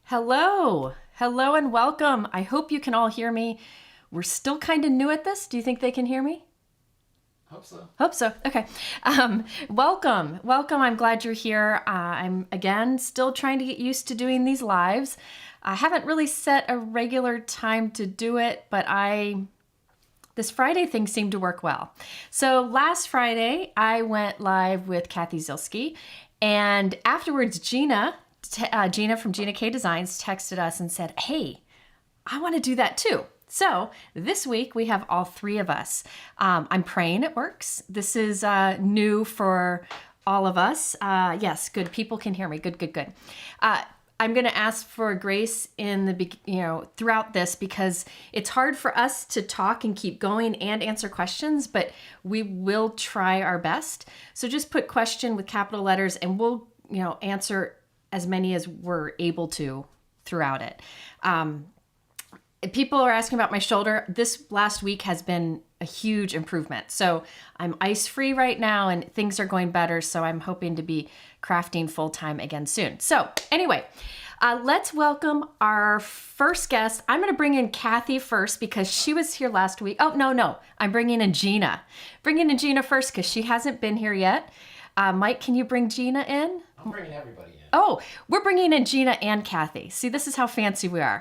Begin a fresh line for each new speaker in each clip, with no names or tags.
Hello. Hello and welcome. I hope you can all hear me. We're still kind of new at this. Do you think they can hear me?
Hope so.
Hope so. Okay. Welcome. Welcome. I'm glad you're here. I'm, again, still trying to get used to doing these lives. I haven't really set a regular time to do it, but this Friday thing seemed to work well. So last Friday, I went live with Cathy Zielske, and afterwards, Gina from Gina K Designs texted us and said, "Hey, I want to do that too." So this week we have all three of us. I'm praying it works. This is new for all of us. Yes, good. People can hear me. Good, good, good. I'm going to ask for grace in the throughout this because it's hard for us to talk and keep going and answer questions, but we will try our best. So just put question with capital letters and we'll answer as many as we're able to throughout it. People are asking about my shoulder. This last week has been a huge improvement. So I'm ice-free right now and things are going better. So I'm hoping to be crafting full-time again soon. So anyway, let's welcome our first guest. I'm going to bring in Cathy first because she was here last week. Oh, no. I'm bringing in Gina. Bringing in Gina first because she hasn't been here yet. Mike, can you bring Gina in?
I'm bringing everybody in.
Oh, we're bringing in Gina and Cathy. See, this is how fancy we are.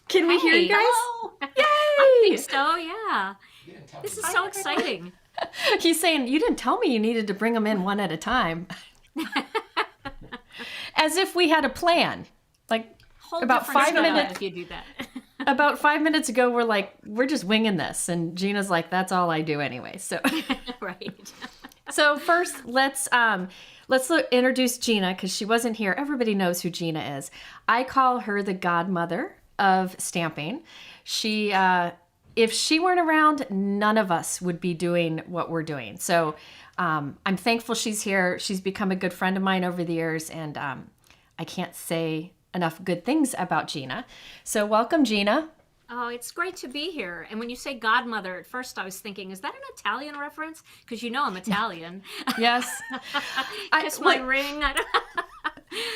Can we hear you guys?
Hello.
Yay!
I think so, yeah.
You didn't tell
This
me.
is so exciting.
He's saying, you didn't tell me you needed to bring them in one at a time. As if we had a plan. Like
Whole
about
different
5
style
minutes.
if you do that.
About 5 minutes ago, we're just winging this. And Gina's like, that's all I do anyway. So,
Right.
so first let's introduce Gina because she wasn't here. Everybody knows who Gina is. I call her the godmother of stamping. She, if she weren't around, none of us would be doing what we're doing. So I'm thankful she's here. She's become a good friend of mine over the years, and I can't say enough good things about Gina. So welcome, Gina.
Oh, it's great to be here. And when you say godmother, at first I was thinking, is that an Italian reference? Because I'm Italian.
Yes.
Kiss my ring. I don't...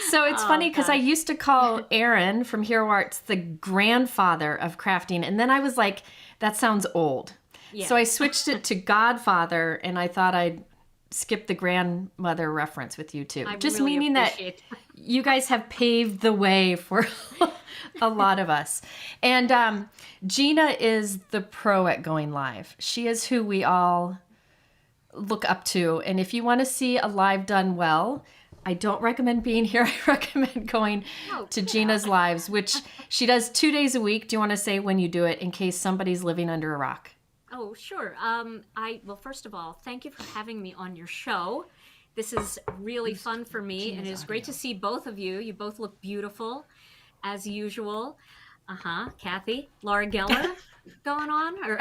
So it's funny because I
gosh.
used to call Aaron from Hero Arts the grandfather of crafting. And then I was like, that sounds old.
Yeah.
So I switched it to godfather and I thought I'd skip the grandmother reference with you too.
I
Just
really
meaning that
appreciate
you guys have paved the way for a lot of us. And Gina is the pro at going live. She is who we all look up to. And if you want to see a live done well, I don't recommend being here. I recommend going to Gina's lives, which she does 2 days a week. Do you want to say when you do it in case somebody's living under a rock?
Oh, sure. Well, first of all, thank you for having me on your show. This is really fun for me, and it's great to see both of you. You both look beautiful, as usual. Cathy, Laura Geller going on? Or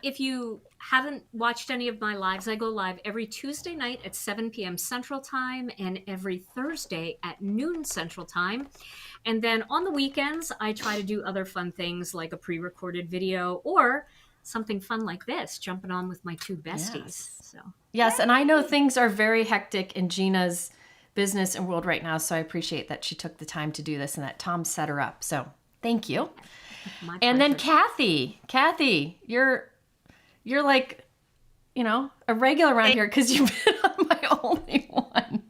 if you haven't watched any of my lives, I go live every Tuesday night at 7 p.m. Central Time and every Thursday at noon Central Time. And then on the weekends, I try to do other fun things like a pre-recorded video or something fun like this, jumping on with my two besties.
Yes, and I know things are very hectic in Gina's business and world right now, so I appreciate that she took the time to do this and that Tom set her up. So thank you.
My
And then
pleasure.
Cathy, you're like, a regular around here because you've been on my only one.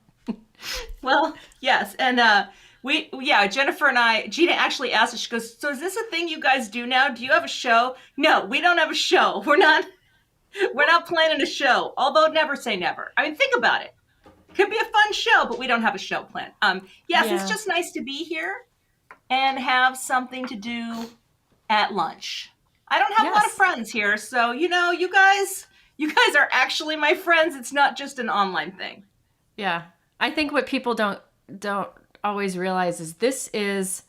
Well, yes. And Jennifer and Gina actually asked us, she goes, so is this a thing you guys do now? Do you have a show? No, we don't have a show. We're not planning a show, although never say never. I mean, think about it. Could be a fun show, but we don't have a show planned. It's just nice to be here and have something to do at lunch. I don't have a lot of friends here, so you guys are actually my friends. It's not just an online thing.
Yeah. I think what people don't always realize is this is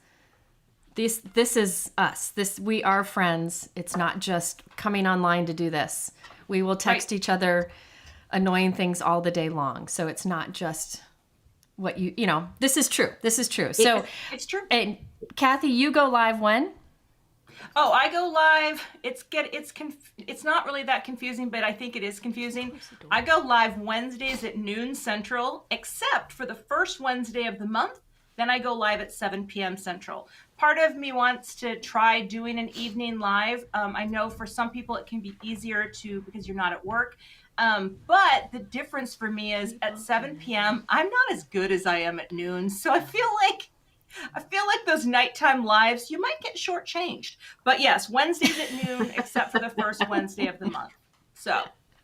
us. We are friends. It's not just coming online to do this. We will text each other annoying things all the day long. So it's not just what this is true. So
it's true.
And Cathy, you go live when?
Oh, I go live. It's not really that confusing, but I think it is confusing. I go live Wednesdays at noon Central, except for the first Wednesday of the month. Then I go live at 7 p.m. Central. Part of me wants to try doing an evening live. I know for some people it can be easier to because you're not at work. But the difference for me is at 7 p.m. I'm not as good as I am at noon, so I feel like those nighttime lives, you might get shortchanged. But yes, Wednesdays at noon, except for the first Wednesday of the month. So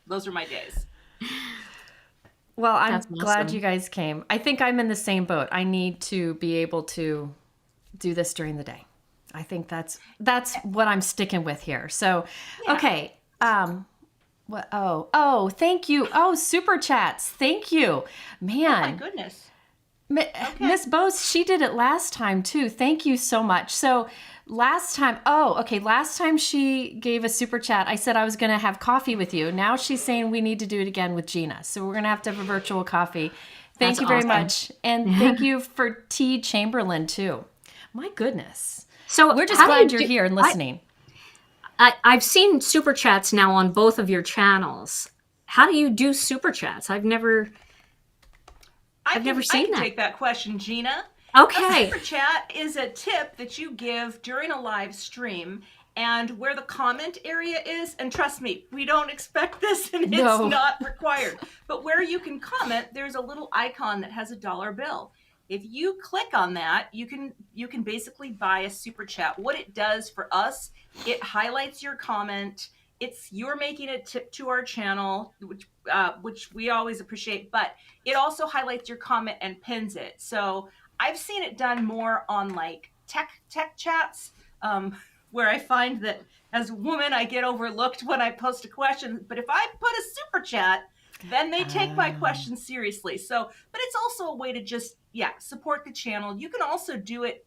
those are my days.
Well, I'm
That's
glad
awesome.
you guys came. I think I'm in the same boat. I need to be able to do this during the day. I think that's what I'm sticking with here. So,
Yeah.
okay. What? Oh, thank you. Oh, super chats. Thank you, man.
Oh my goodness.
Miss Bose, she did it last time too. Thank you so much. So last time she gave a super chat, I said I was going to have coffee with you. Now she's saying we need to do it again with Gina. So we're going to have a virtual coffee. Thank
That's
you very
awesome.
much. And thank you for T. Chamberlain too. My goodness.
So
We're just
how do
glad
you
you're
do-
here and listening.
I've seen super chats now on both of your channels. How do you do super chats? I've never
I
seen
can
that.
take that question, Gina. A
Okay.
super chat is a tip that you give during a live stream, and where the comment area is, and trust me, we don't expect this and
No.
it's not required, but where you can comment, there's a little icon that has a dollar bill. If you click on that, you can basically buy a super chat. What it does for us, it highlights your comment. You're making a tip to our channel, which we always appreciate, but it also highlights your comment and pins it. So I've seen it done more on like tech chats, where I find that as a woman, I get overlooked when I post a question. But if I put a super chat, then they take my question seriously. So, but it's also a way to just, support the channel. You can also do it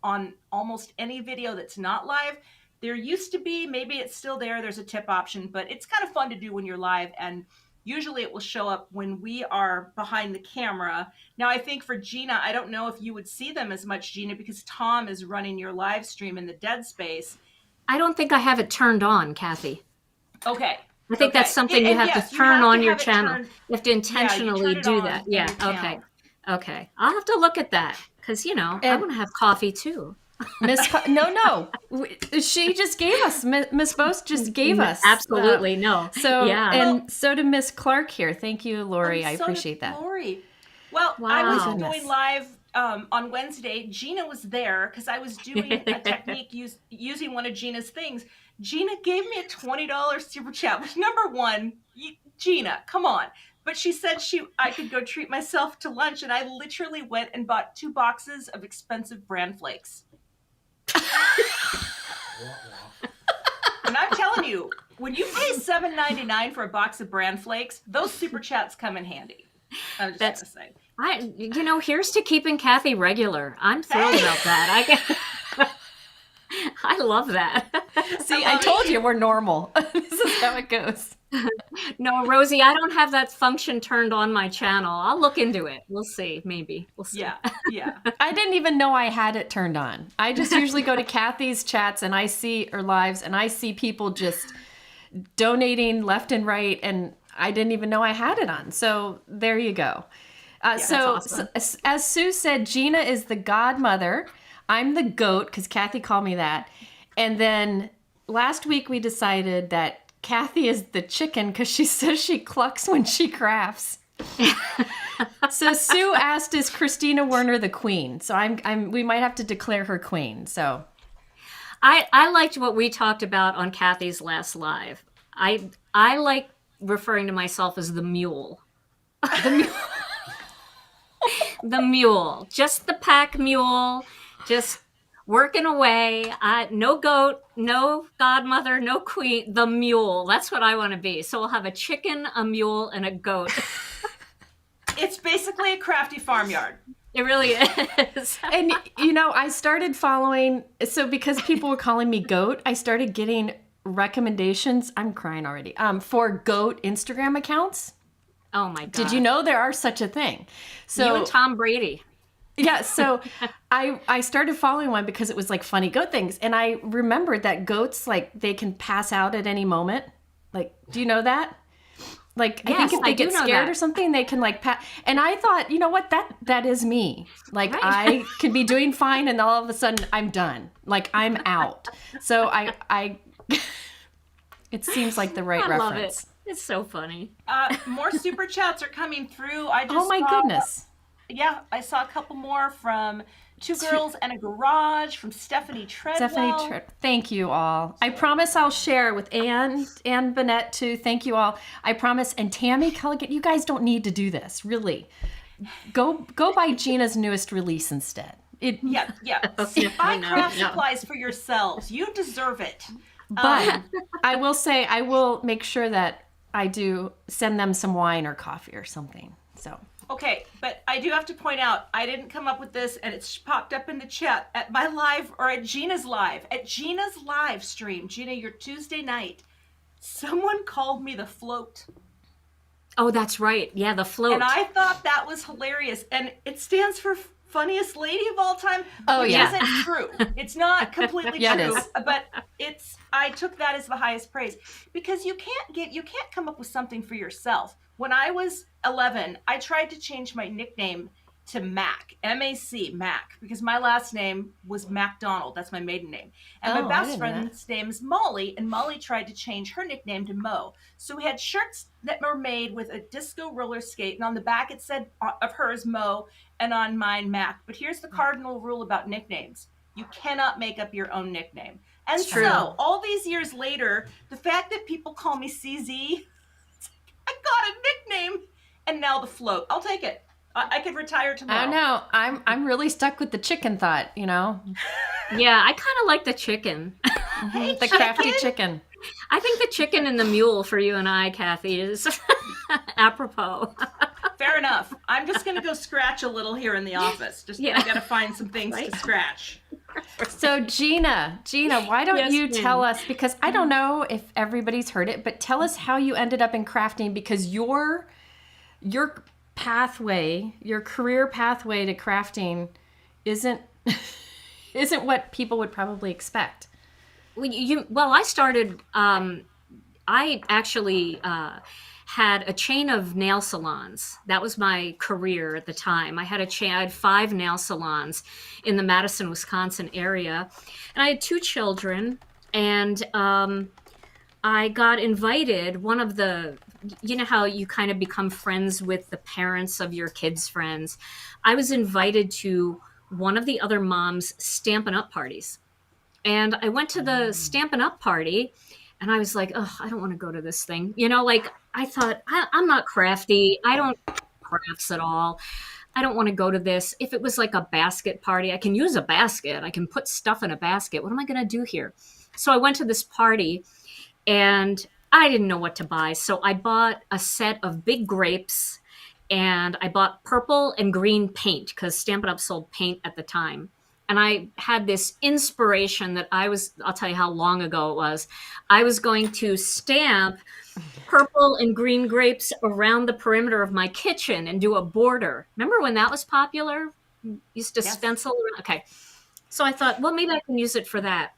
on almost any video that's not live. There used to be, maybe it's still there's a tip option, but it's kind of fun to do when you're live. And usually it will show up when we are behind the camera. Now, I think for Gina, I don't know if you would see them as much, Gina, because Tom is running your live stream in the dead space.
I don't think I have it turned on, Kathy.
Okay.
I think that's something you have to turn on your channel. You have to intentionally do that. Yeah. Okay. Okay. I'll have to look at that because, I want to have coffee too.
No. She just gave us, Miss Bose just gave us.
Absolutely. No.
So,
yeah.
and so did Miss Clark here. Thank you, Lori. I appreciate that.
Lori. Well,
Wow.
I was
Goodness.
going live on Wednesday. Gina was there because I was doing a technique using one of Gina's things. Gina gave me a $20 super chat, which, number one, Gina, come on. But she said I could go treat myself to lunch, and I literally went and bought 2 boxes of expensive bran flakes. And I'm telling you, when you pay $7.99 for a box of bran flakes, those super chats come in handy. I'm just gonna say.
Here's to keeping Cathy regular. I'm thrilled about that. I love that.
See, I told you we're normal. This is how it goes.
No, Rosie, I don't have that function turned on my channel. I'll look into it. We'll see. Maybe. We'll see.
Yeah.
I didn't even know I had it turned on. I just usually go to Cathy's chats and I see her lives and I see people just donating left and right, and I didn't even know I had it on. So there you go. So,
awesome.
as Sue said, Gina is the godmother. I'm the goat because Cathy called me that. And then last week we decided that Cathy is the chicken because she says she clucks when she crafts. So Sue asked, "Is Christina Werner the queen?" So we might have to declare her queen. So
I liked what we talked about on Cathy's last live. I like referring to myself as the mule. The mule, just the pack mule, just working away. No goat, no godmother, no queen, the mule. That's what I want to be. So we'll have a chicken, a mule, and a goat.
It's basically a crafty farmyard.
It really is.
And I started following, so because people were calling me goat, I started getting recommendations. I'm crying already. For goat Instagram accounts.
Oh my God.
Did you know there are such a thing? So
you and Tom Brady.
Yeah, so I started following one because it was like funny goat things, and I remembered that goats, like, they can pass out at any moment. Like, do you know that? Like, I think
Yes,
if they
I do
get
know
scared
that.
or something, they can like pat. And I thought, you know what? That is me. Like,
Right.
I could be doing fine, and all of a sudden I'm done. Like, I'm out. So I it seems like the right
I love it.
reference.
It's so funny.
More super chats are coming through. I
Oh
just
my
saw,
goodness.
yeah, I saw a couple more from Two Girls and a Garage from Stephanie Treadwell.
Thank you all. I promise I'll share with Ann Bennett too. Thank you all. I promise. And Tammy Culligan, you guys don't need to do this. Really, go buy Gina's newest release instead.
Yeah. Buy craft supplies for yourselves. You deserve it.
But I will say, I will make sure that I do send them some wine or coffee or something. So.
Okay, but I do have to point out, I didn't come up with this, and it's popped up in the chat at my live, or at Gina's live. At Gina's live stream, Gina, your Tuesday night, someone called me the float.
Oh, that's right. Yeah, the float.
And I thought that was hilarious. And it stands for funniest lady of all time, which
yeah.
isn't true. It's not completely
Yeah, it
true,
is.
but I took that as the highest praise, because you can't come up with something for yourself. When I was 11, I tried to change my nickname to Mac, M-A-C, Mac, because my last name was MacDonald. That's my maiden name. And
Oh,
my
I
best
didn't know
friend's name is Molly, and Molly tried to change her nickname to Mo. So we had shirts that were made with a disco roller skate, and on the back it said of hers Mo, and on mine Mac. But here's the cardinal rule about nicknames. You cannot make up your own nickname. And
True.
so all these years later, the fact that people call me CZ, I got a nickname, and now the float. I'll take it. I could retire tomorrow.
I don't know. I'm really stuck with the chicken thought, you know?
Yeah, I kind of like the chicken.
Hey,
The crafty chicken.
I think the chicken and the mule for you and I, Cathy, is apropos.
Fair enough. I'm just going to go scratch a little here in the office. I got to find some things to scratch.
So Gina, why don't
Yes,
you
ma'am.
tell us, because I don't know if everybody's heard it, but tell us how you ended up in crafting, because your pathway, your career pathway to crafting isn't what people would probably expect.
Well, I started. I actually had a chain of nail salons. That was my career at the time. I had 5 nail salons in the Madison, Wisconsin area, and I had 2 children. And I got invited. One of the, you know how you kind of become friends with the parents of your kids' friends. I was invited to one of the other moms' Stampin' Up! Parties. And I went to the Stampin' Up! Party, and I was like, oh, I don't want to go to this thing. You know, like, I thought, I'm not crafty. I don't crafts at all. I don't want to go to this. If it was like a basket party, I can use a basket. I can put stuff in a basket. What am I going to do here? So I went to this party, and I didn't know what to buy. So I bought a set of big grapes, and I bought purple and green paint, because Stampin' Up! Sold paint at the time. And I had this inspiration that I'll tell you how long ago it was. I was going to stamp purple and green grapes around the perimeter of my kitchen and do a border. Remember when that was popular? Used to stencil around. Okay. So I thought, well, maybe I can use it for that.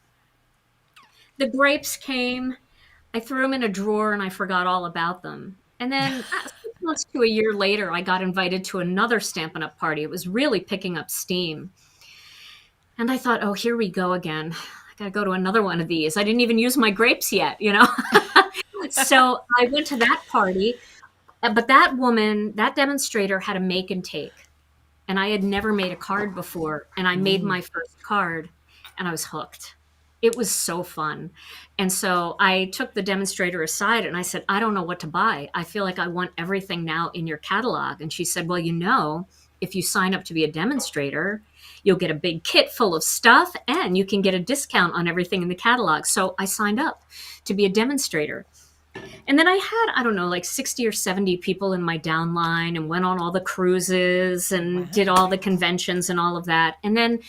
The grapes came. I threw them in a drawer, and I forgot all about them. And then 6 months to a year later, I got invited to another Stampin' Up! Party. It was really picking up steam. And I thought, oh, here we go again. I got to go to another one of these. I didn't even use my grapes yet, you know? So I went to that party. But that woman, that demonstrator, had a make and take. And I had never made a card before. And I made my first card, and I was hooked. It was so fun. And so I took the demonstrator aside, and I said, I don't know what to buy. I feel like I want everything now in your catalog. And she said, well, you know, if you sign up to be a demonstrator, you'll get a big kit full of stuff, and you can get a discount on everything in the catalog. So I signed up to be a demonstrator. And then I had, I don't know, like 60 or 70 people in my downline, and went on all the cruises and did all the conventions and all of that. And then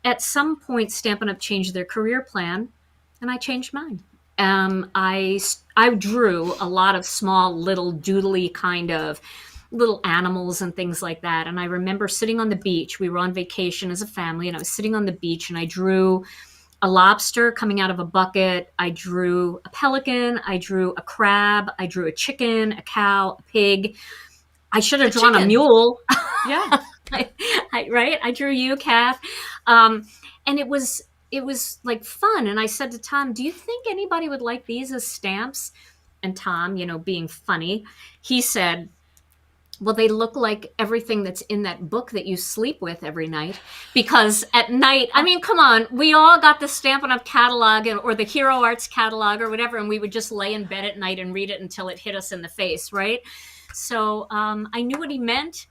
at some point, Stampin' Up! Changed their career plan, and I changed mine. I drew a lot of small, little doodly kind of little animals and things like that. And I remember sitting on the beach. We were on vacation as a family, and I was sitting on the beach, and I drew a lobster coming out of a bucket. I drew a pelican. I drew a crab. I drew a chicken, a cow, a pig. I should have drawn a mule.
Yeah.
Right? I drew you, Kath. And it was like fun. And I said to Tom, do you think anybody would like these as stamps? And Tom, being funny, he said, well, they look like everything that's in that book that you sleep with every night. Because at night, I mean, come on, we all got the Stampin' Up! Catalog or the Hero Arts catalog or whatever, and we would just lay in bed at night and read it until it hit us in the face, right? So I knew what he meant.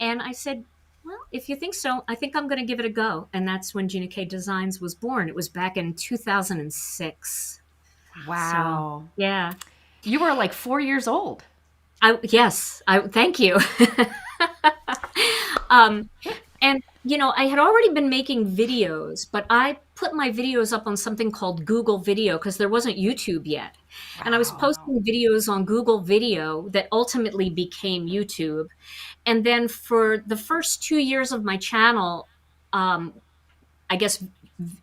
And I said, well, if you think so, I think I'm going to give it a go. And that's when Gina K Designs was born. It was back in 2006.
Wow.
So, yeah.
You were like 4 years old.
Yes, thank you. And, I had already been making videos, but I put my videos up on something called Google Video because there wasn't YouTube yet. Wow. And I was posting videos on Google Video that ultimately became YouTube. And then for the first 2 years of my channel, I guess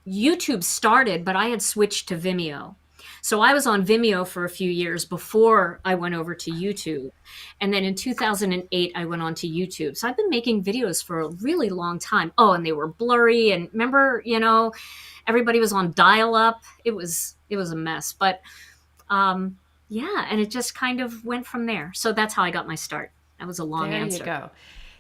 YouTube started, but I had switched to Vimeo. So I was on Vimeo for a few years before I went over to YouTube. And then in 2008, I went on to YouTube. So I've been making videos for a really long time. Oh, and they were blurry. And remember, everybody was on dial-up. It was a mess. But yeah, and it just kind of went from there. So that's how I got my start. That was a long answer.
There you go.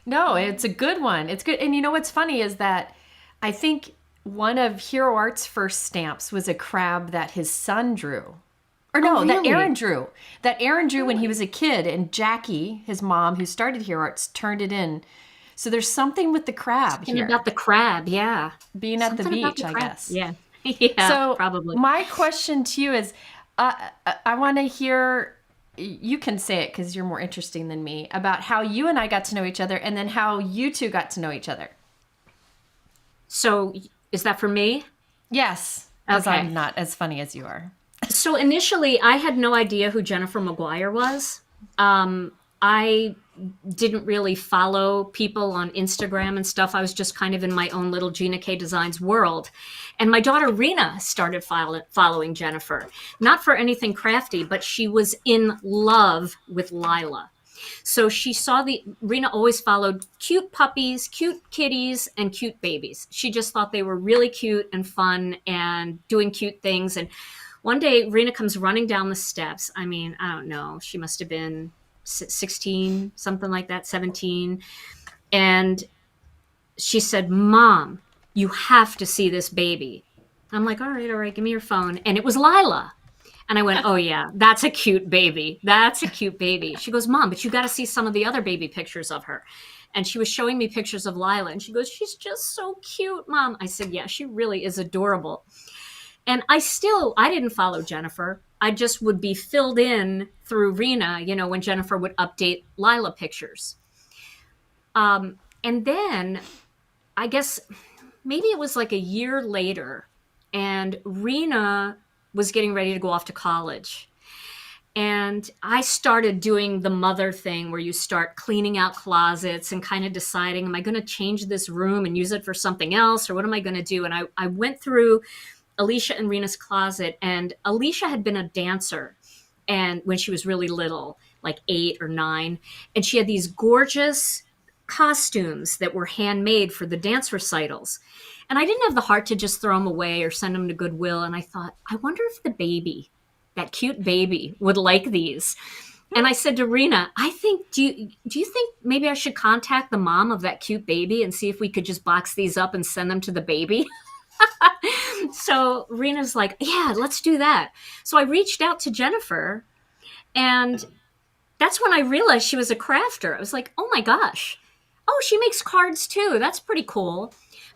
No, it's a good one. It's good. And what's funny is that I think one of Hero Art's first stamps was a crab that his son drew. Or no,
really?
That Aaron drew when he was a kid, and Jackie, his mom, who started Hero Arts, turned it in. So there's something with the crab here.
About the crab, yeah.
Being at the beach, I guess.
Yeah. Yeah,
so
probably.
My question to you is, I want to hear, you can say it because you're more interesting than me, about how you and I got to know each other and then how you two got to know each other.
So is that for me?
Yes, because
okay.
I'm not as funny as you are.
So initially, I had no idea who Jennifer Maguire was. I didn't really follow people on Instagram and stuff. I was just kind of in my own little Gina K Designs world. And my daughter Rena started following Jennifer. Not for anything crafty, but she was in love with Lila. So she saw Rena always followed cute puppies, cute kitties, and cute babies. She just thought they were really cute and fun and doing cute things. And one day, Rena comes running down the steps. I mean, I don't know. She must have been 16, something like that, 17. And she said, Mom, you have to see this baby. I'm like, all right, give me your phone. And it was Lila. And I went, oh, yeah, that's a cute baby. That's a cute baby. She goes, Mom, but you got to see some of the other baby pictures of her. And she was showing me pictures of Lila. And she goes, she's just so cute, Mom. I said, yeah, she really is adorable. And I didn't follow Jennifer. I just would be filled in through Rena, when Jennifer would update Lila pictures. And then I guess maybe it was like a year later, and Rena was getting ready to go off to college. And I started doing the mother thing where you start cleaning out closets and kind of deciding, am I going to change this room and use it for something else? Or what am I going to do? And I went through Alicia and Rena's closet, and Alicia had been a dancer and when she was really little, like 8 or 9. And she had these gorgeous costumes that were handmade for the dance recitals. And I didn't have the heart to just throw them away or send them to Goodwill. And I thought, I wonder if the baby, that cute baby, would like these. And I said to Rena, do you think maybe I should contact the mom of that cute baby and see if we could just box these up and send them to the baby? So Rena's like, yeah, let's do that. So I reached out to Jennifer, and that's when I realized she was a crafter. I was like, oh my gosh. Oh, she makes cards too. That's pretty cool.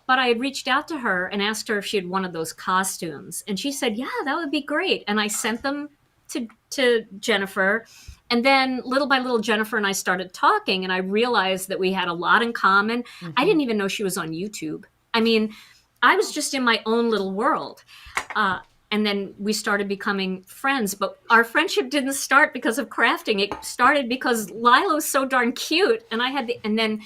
But I had reached out to her and asked her if she had one of those costumes. And she said, yeah, that would be great. And I sent them to Jennifer. And then little by little, Jennifer and I started talking, and I realized that we had a lot in common. Mm-hmm. I didn't even know she was on YouTube. I mean, I was just in my own little world. And then we started becoming friends. But our friendship didn't start because of crafting. It started because Lila was so darn cute. And then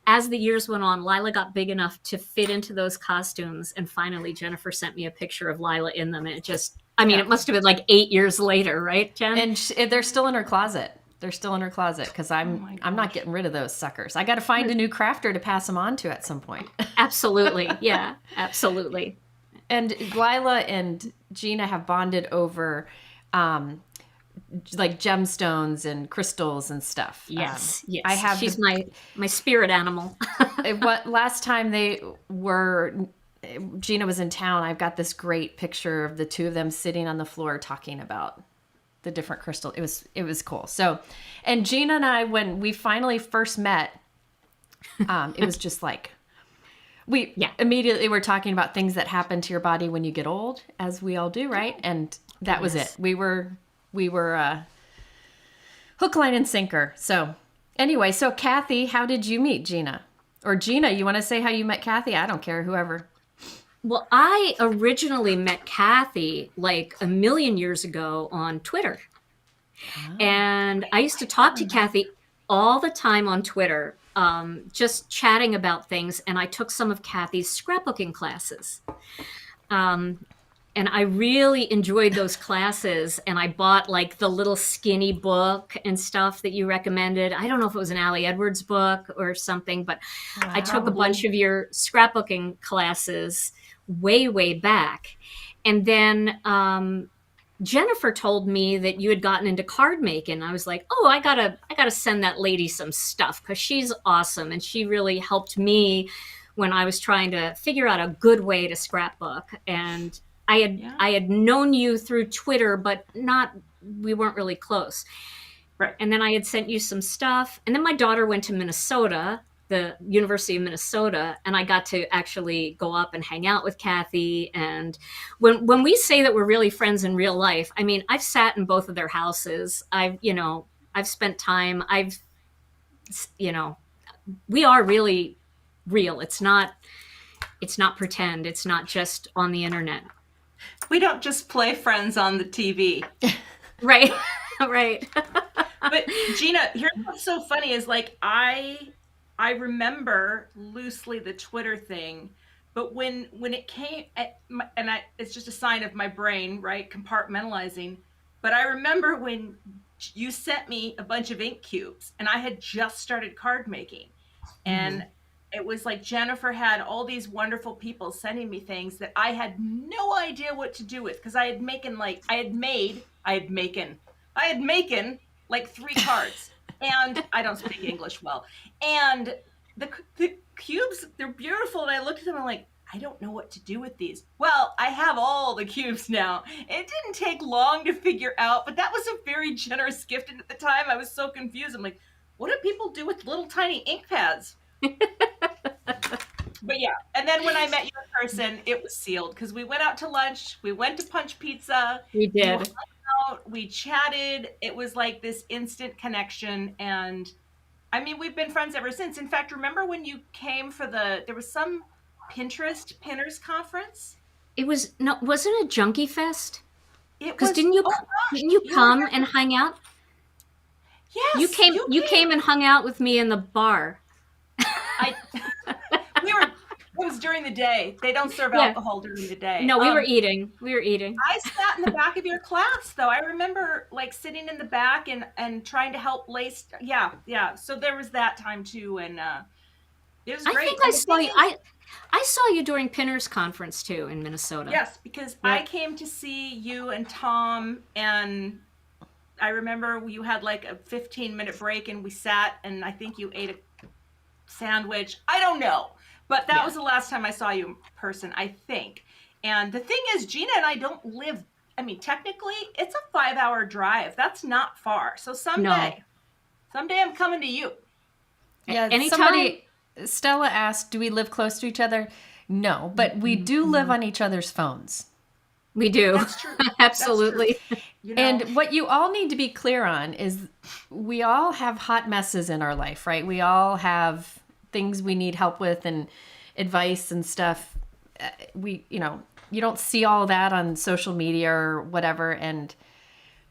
as the years went on, Lila got big enough to fit into those costumes. And finally, Jennifer sent me a picture of Lila in them. And it must have been like 8 years later, right, Jen?
And they're still in her closet. They're still in her closet because I'm not getting rid of those suckers. I got to find a new crafter to pass them on to at some point.
Absolutely. Yeah, absolutely.
And Lila and Gina have bonded over like gemstones and crystals and stuff.
Yes, yes.
I have.
She's my spirit animal.
Last time Gina was in town, I've got this great picture of the two of them sitting on the floor talking about the different crystal. It was cool. So, and Gina and I, when we finally first met, it was just like we immediately were talking about things that happen to your body when you get old, as we all do, right? And that was it. We were hook, line, and sinker. So anyway, so Cathy, how did you meet Gina? Or Gina, you want to say how you met Cathy? I don't care, whoever.
Well, I originally met Cathy like a million years ago on Twitter. Oh, and I used to talk to Cathy all the time on Twitter, just chatting about things. And I took some of Cathy's scrapbooking classes. And I really enjoyed those classes. And I bought like the little skinny book and stuff that you recommended. I don't know if it was an Allie Edwards book or something, but I took a bunch of your scrapbooking classes way back. And then Jennifer told me that you had gotten into card making. I was like, oh, I gotta send that lady some stuff because she's awesome. And she really helped me when I was trying to figure out a good way to scrapbook. And I had known you through Twitter, but we weren't really close.
Right.
And then I had sent you some stuff. And then my daughter went to Minnesota, the University of Minnesota, and I got to actually go up and hang out with Cathy. And when we say that we're really friends in real life, I mean, I've sat in both of their houses. I've spent time. We are really real. It's not pretend. It's not just on the internet.
We don't just play friends on the TV.
Right. Right.
But Gina, here's what's so funny is like I remember loosely the Twitter thing, but when it came it's just a sign of my brain, right, compartmentalizing. But I remember when you sent me a bunch of ink cubes, and I had just started card making, and it was like Jennifer had all these wonderful people sending me things that I had no idea what to do with, because I had made like 3 cards, and I don't speak English well. And the cubes, they're beautiful, and I looked at them and I'm like, I don't know what to do with these. Well, I have all the cubes now. It didn't take long to figure out, but that was a very generous gift. And at the time, I was so confused. I'm like, what do people do with little tiny ink pads? But yeah, and then when I met you in person, it was sealed, because we went out to lunch, we went to Punch Pizza.
We did.
We chatted. It was like this instant connection, and I mean, we've been friends ever since. In fact, remember when you came for there was some Pinterest Pinners conference?
Wasn't it Junkie Fest?
Because
didn't you come and hang out?
Yes,
you came and hung out with me in the bar.
It was during the day. They don't serve alcohol during the day.
No, we were eating.
I sat in the back of your class, though. I remember like sitting in the back and trying to help lace. Yeah. So there was that time too, and it was great.
I think I saw you. I saw you during Pinners Conference too in Minnesota.
Yes, because I came to see you and Tom, and I remember you had like a 15-minute break, and we sat, and I think you ate a sandwich. I don't know. But that was the last time I saw you in person, I think. And the thing is, Gina and I don't live, I mean, technically, it's a 5-hour drive. That's not far. So someday I'm coming to you.
Yeah,
anytime.
Stella asked, do we live close to each other? No, but we do live on each other's phones.
We do.
That's true.
Absolutely.
That's true.
And what you all need to be clear on is we all have hot messes in our life, right? We all have things we need help with and advice and stuff. you don't see all that on social media or whatever, and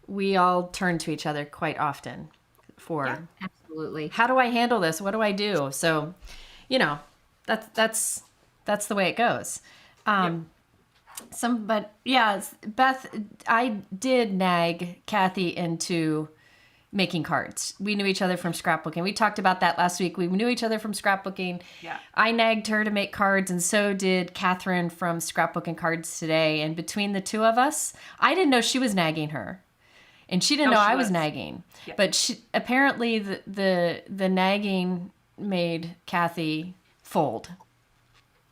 we all turn to each other quite often for
Absolutely.
how do I handle this? What do I do? So, you know, that's the way it goes. But yeah, Beth, I did nag Cathy into making cards. We knew each other from scrapbooking. We talked about that last week. We knew each other from scrapbooking.
Yeah.
I nagged her to make cards, and so did Catherine from Scrapbooking Cards Today. And between the two of us, I didn't know she was nagging her, and she didn't know I was nagging.
Yeah.
But she, apparently, the nagging made Cathy fold.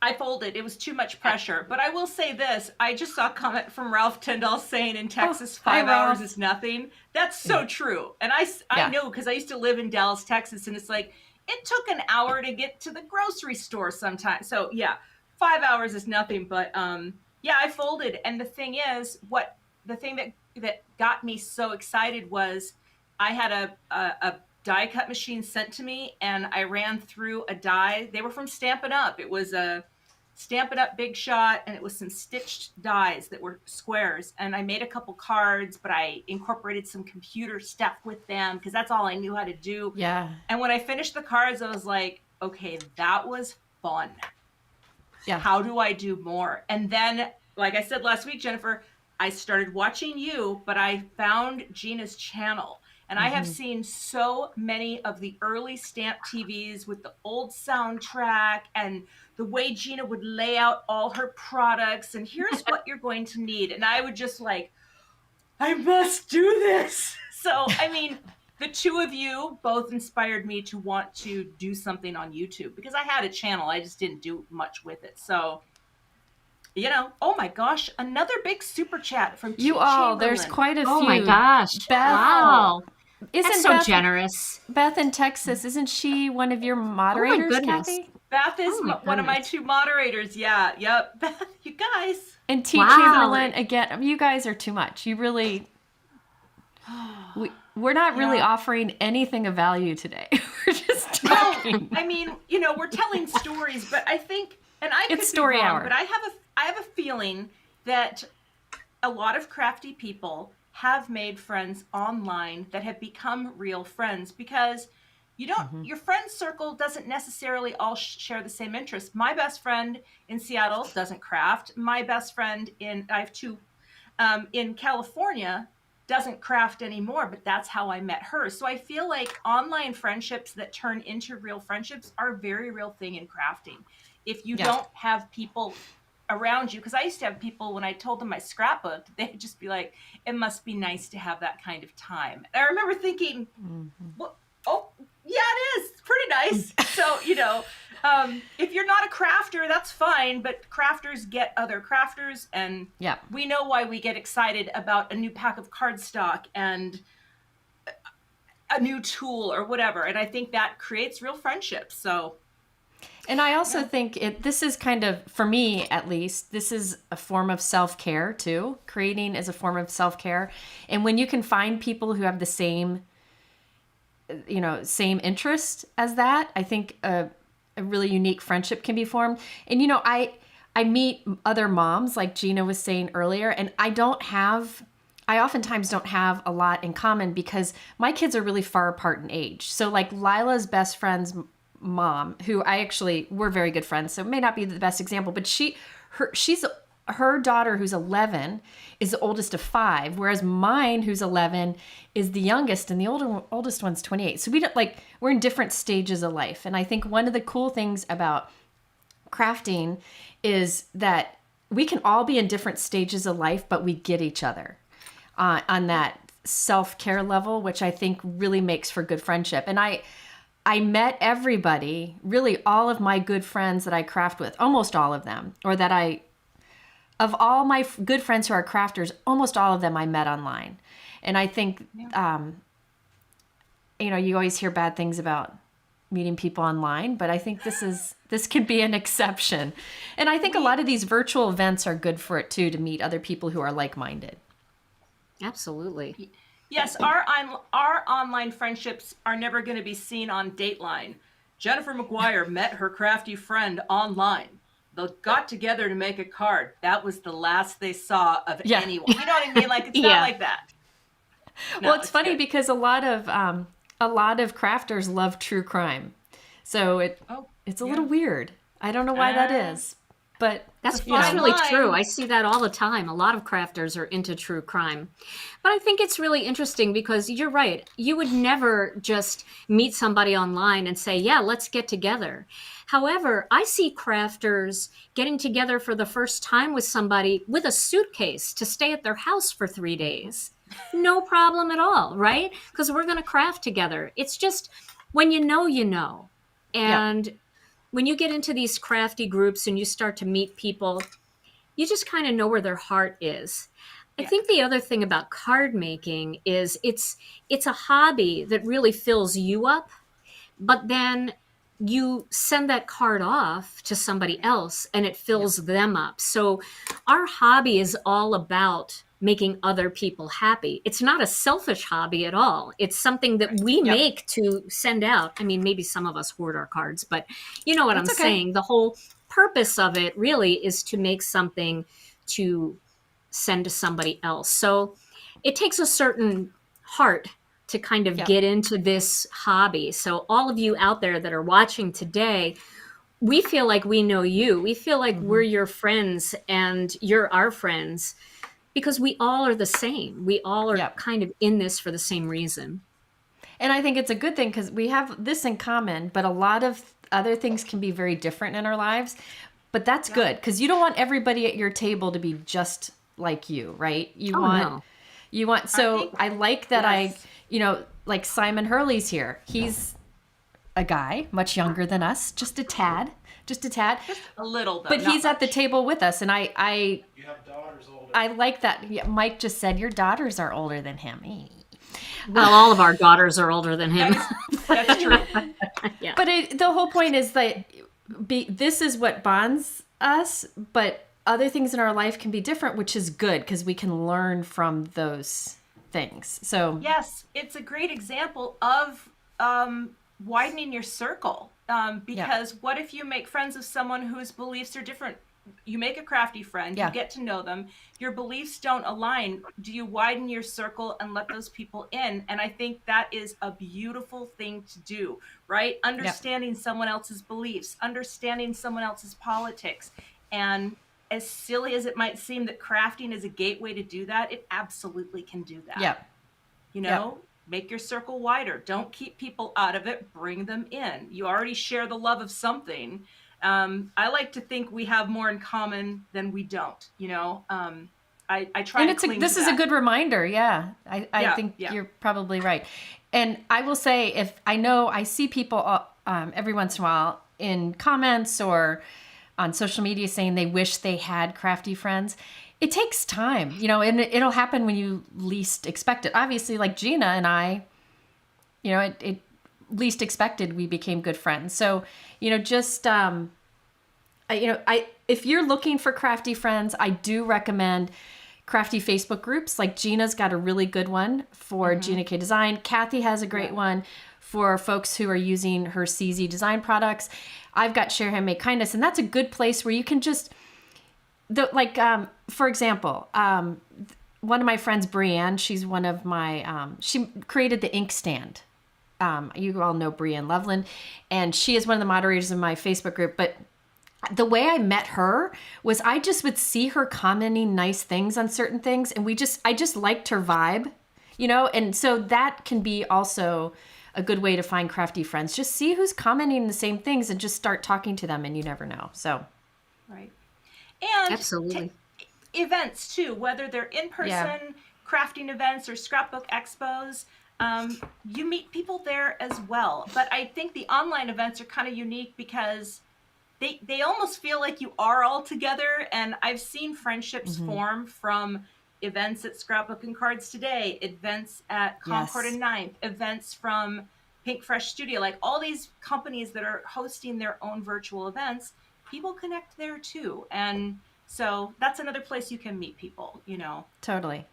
I folded. It was too much pressure. But I will say this. I just saw a comment from Ralph Tyndall saying in Texas,
hi,
5 hours
Ralph.
is nothing. That's so true. And I know because I used to live in Dallas, Texas, and it's like, it took an hour to get to the grocery store sometimes. So yeah, 5 hours is nothing. But yeah, I folded. And the thing is, the thing that got me so excited was I had a die cut machine sent to me, and I ran through a die. They were from Stampin' Up. It was a Stampin' Up Big Shot, and it was some stitched dies that were squares. And I made a couple cards, but I incorporated some computer stuff with them because that's all I knew how to do.
Yeah.
And when I finished the cards, I was like, okay, that was fun.
Yeah.
How do I do more? And then, like I said last week, Jennifer, I started watching you, but I found Gina's channel. And I have seen so many of the early Stamp TVs with the old soundtrack and the way Gina would lay out all her products. And here's what you're going to need. And I would just like, I must do this. So, I mean, the two of you both inspired me to want to do something on YouTube because I had a channel. I just didn't do much with it. So, you know, oh my gosh, another big super chat from
You all, there's quite a few.
Oh my gosh.
Beth,
Wow.
Isn't
That's so
Beth,
generous.
Beth in Texas, isn't she one of your moderators,
goodness.
Cathy?
Beth is
Oh my
one of my
goodness.
two moderators. Yeah, yep. Beth, you guys.
And T.
Wow.
Chamberlain, again, you guys are too much. You really, we're not really offering anything of value today. We're just talking.
I mean, you know, we're telling stories, but I think, and I could
It's story
be wrong,
hour.
but I have a feeling that a lot of crafty people have made friends online that have become real friends because you don't, your friend circle doesn't necessarily all share the same interests. My best friend in Seattle doesn't craft. My best friend I have two, in California doesn't craft anymore, but that's how I met her. So I feel like online friendships that turn into real friendships are a very real thing in crafting. If you don't have people around you, because I used to have people when I told them my scrapbook, they'd just be like, it must be nice to have that kind of time. And I remember thinking, well, oh yeah, it is. It's pretty nice. So, you know, if you're not a crafter, that's fine, but crafters get other crafters, and we know why we get excited about a new pack of cardstock and a new tool or whatever. And I think that creates real friendships. So
And I also think this is kind of, for me at least, this is a form of self-care too. Creating is a form of self-care. And when you can find people who have the same, same interest as that, I think a really unique friendship can be formed. And, I meet other moms, like Gina was saying earlier, and I oftentimes don't have a lot in common because my kids are really far apart in age. So like Lila's best friend's mom, who we're very good friends, so it may not be the best example, but her daughter, who's 11, is the oldest of 5, whereas mine, who's 11, is the youngest, and the oldest one's 28. So we're in different stages of life. And I think one of the cool things about crafting is that we can all be in different stages of life, but we get each other on that self-care level, which I think really makes for good friendship. And I met everybody, really all of my good friends that I craft with, almost all of them, of all my good friends who are crafters, almost all of them I met online. And I think, you always hear bad things about meeting people online, but I think this could be an exception. And I think a lot of these virtual events are good for it too, to meet other people who are like-minded.
Absolutely.
yes, our online friendships are never going to be seen on Dateline. Jennifer McGuire met her crafty friend online. they got together to make a card. That was the last they saw of
Yeah.
anyone. You know what I mean? Like, it's
Yeah.
not like that. No,
Well, it's funny
good.
because a lot of crafters love true crime, so it's a little weird. I don't know why that is, but
That's
You know.
really
Line.
true. I see that all the time. A lot of crafters are into true crime. But I think it's really interesting because you're right. You would never just meet somebody online and say, yeah, let's get together. However, I see crafters getting together for the first time with somebody with a suitcase to stay at their house for 3 days. No problem at all, right? Because we're going to craft together. It's just when you know, you know. And when you get into these crafty groups and you start to meet people, you just kind of know where their heart is. I think the other thing about card making is it's a hobby that really fills you up, but then you send that card off to somebody else and it fills them up. So our hobby is all about making other people happy. It's not a selfish hobby at all. It's something that we make to send out. I mean, maybe some of us hoard our cards, but you know what I'm saying? The whole purpose of it really is to make something to send to somebody else. So it takes a certain heart to kind of get into this hobby. So all of you out there that are watching today, we feel like we know you. We feel like we're your friends and you're our friends because we all are the same. We all are kind of in this for the same reason.
And I think it's a good thing because we have this in common, but a lot of other things can be very different in our lives. But that's good because you don't want everybody at your table to be just like you, right? You want. So I like that. Like Simon Hurley's here. He's a guy much younger than us, just a tad. Just
a little, though.
But he's at the table with us, and I
You have daughters older.
I like that. Yeah, Mike just said your daughters are older than him.
Well, all of our daughters are older than him.
That's true.
But the whole point is that this is what bonds us, but other things in our life can be different, which is good because we can learn from those things. So
yes, it's a great example of widening your circle. Because what if you make friends with someone whose beliefs are different? You make a crafty friend, you get to know them, your beliefs don't align. Do you widen your circle and let those people in? And I think that is a beautiful thing to do, right? Understanding someone else's beliefs, understanding someone else's politics. And as silly as it might seem that crafting is a gateway to do that, it absolutely can do that.
Yeah.
You know? Make your circle wider. Don't keep people out of it. Bring them in. You already share the love of something. I like to think we have more in common than we don't. You know, I try
and
to cling
this
to
is
that.
a good reminder. Yeah, I think you're probably right. And I will say, if I know I see people every once in a while in comments or on social media saying they wish they had crafty friends. It takes time, and it'll happen when you least expect it. Obviously, like Gina and I, it least expected we became good friends. So, just, if you're looking for crafty friends, I do recommend crafty Facebook groups. Like Gina's got a really good one for Gina K Design. Cathy has a great one for folks who are using her CZ design products. I've got Share Handmade Kindness, and that's a good place where you can just for example, one of my friends, Brienne, she's one of my, she created the inkstand. You all know Brienne Loveland, and she is one of the moderators of my Facebook group. But the way I met her was I just would see her commenting nice things on certain things, and I just liked her vibe, and so that can be also a good way to find crafty friends. Just see who's commenting the same things and just start talking to them, and you never know. So,
right. And
absolutely.
Events too, whether they're in-person crafting events or scrapbook expos, you meet people there as well. But I think the online events are kind of unique because they almost feel like you are all together. And I've seen friendships form from events at Scrapbook and Cards Today, events at Concord and Ninth, events from Pink Fresh Studio, like all these companies that are hosting their own virtual events. People connect there too. And so that's another place you can meet people,
Totally.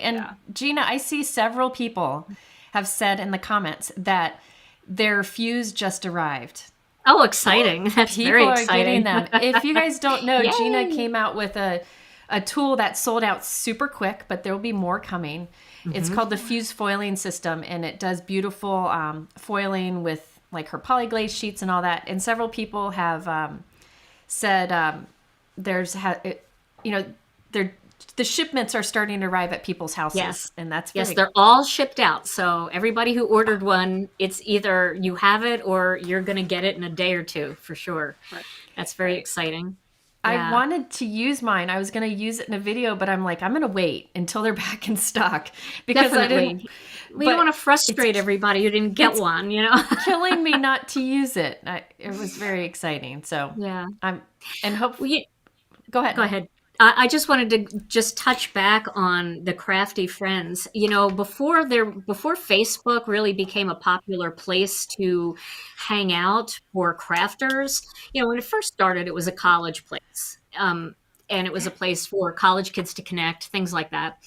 And Gina, I see several people have said in the comments that their fuse just arrived.
Oh, exciting. That's
People
very
are
exciting.
getting them. If you guys don't know, Gina
Yay.
came out with a tool that sold out super quick, but there will be more coming. It's called the Fuse Foiling System, and it does beautiful foiling with like her polyglaze sheets and all that. And several people have said you know, the shipments are starting to arrive at people's houses,
Yes.
and that's
Yes,
very
they're all shipped out. So everybody who ordered one, it's either you have it or you're going to get it in a day or two for sure.
Right.
That's very exciting.
I
Yeah.
wanted to use mine. I was going to use it in a video, but I'm like, I'm going to wait until they're back in stock because I
Definitely.
didn't.
We
but
don't want to frustrate everybody who didn't get
it's
one, you know?
killing me not to use it. It was very exciting. So
Yeah.
and hope.
Well,
Go ahead.
go ahead. I just wanted to just touch back on the crafty friends. You know, before Facebook really became a popular place to hang out for crafters, you know, when it first started, it was a college place. And it was a place for college kids to connect, things like that.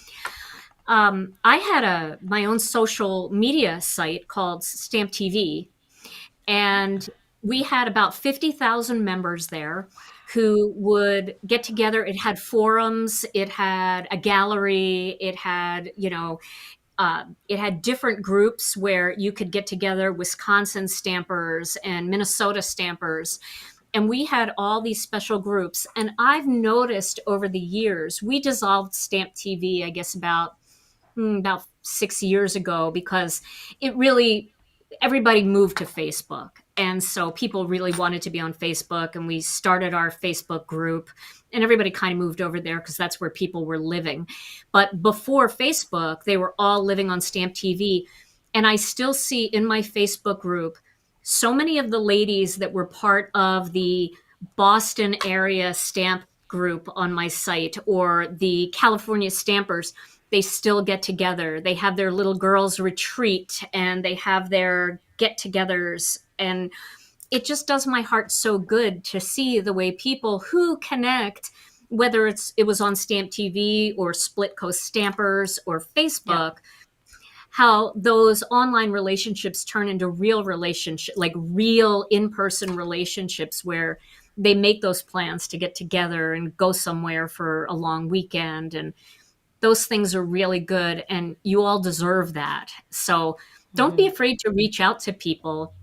I had my own social media site called Stamp TV, and we had about 50,000 members there who would get together. It had forums, it had a gallery, it had, it had different groups where you could get together, Wisconsin stampers and Minnesota stampers. And we had all these special groups. And I've noticed over the years, we dissolved Stamp TV, I guess, about 6 years ago, because everybody moved to Facebook. And so people really wanted to be on Facebook, and we started our Facebook group, and everybody kind of moved over there because that's where people were living. But before Facebook, they were all living on Stamp TV. And I still see in my Facebook group so many of the ladies that were part of the Boston area stamp group on my site, or the California stampers. They still get together. They have their little girls retreat, and they have their get-togethers. And it just does my heart so good to see the way people who connect, whether it was on Stamp TV or Split Coast Stampers or Facebook, how those online relationships turn into real relationships, like real in-person relationships, where they make those plans to get together and go somewhere for a long weekend. And those things are really good, and you all deserve that. So don't be afraid to reach out to people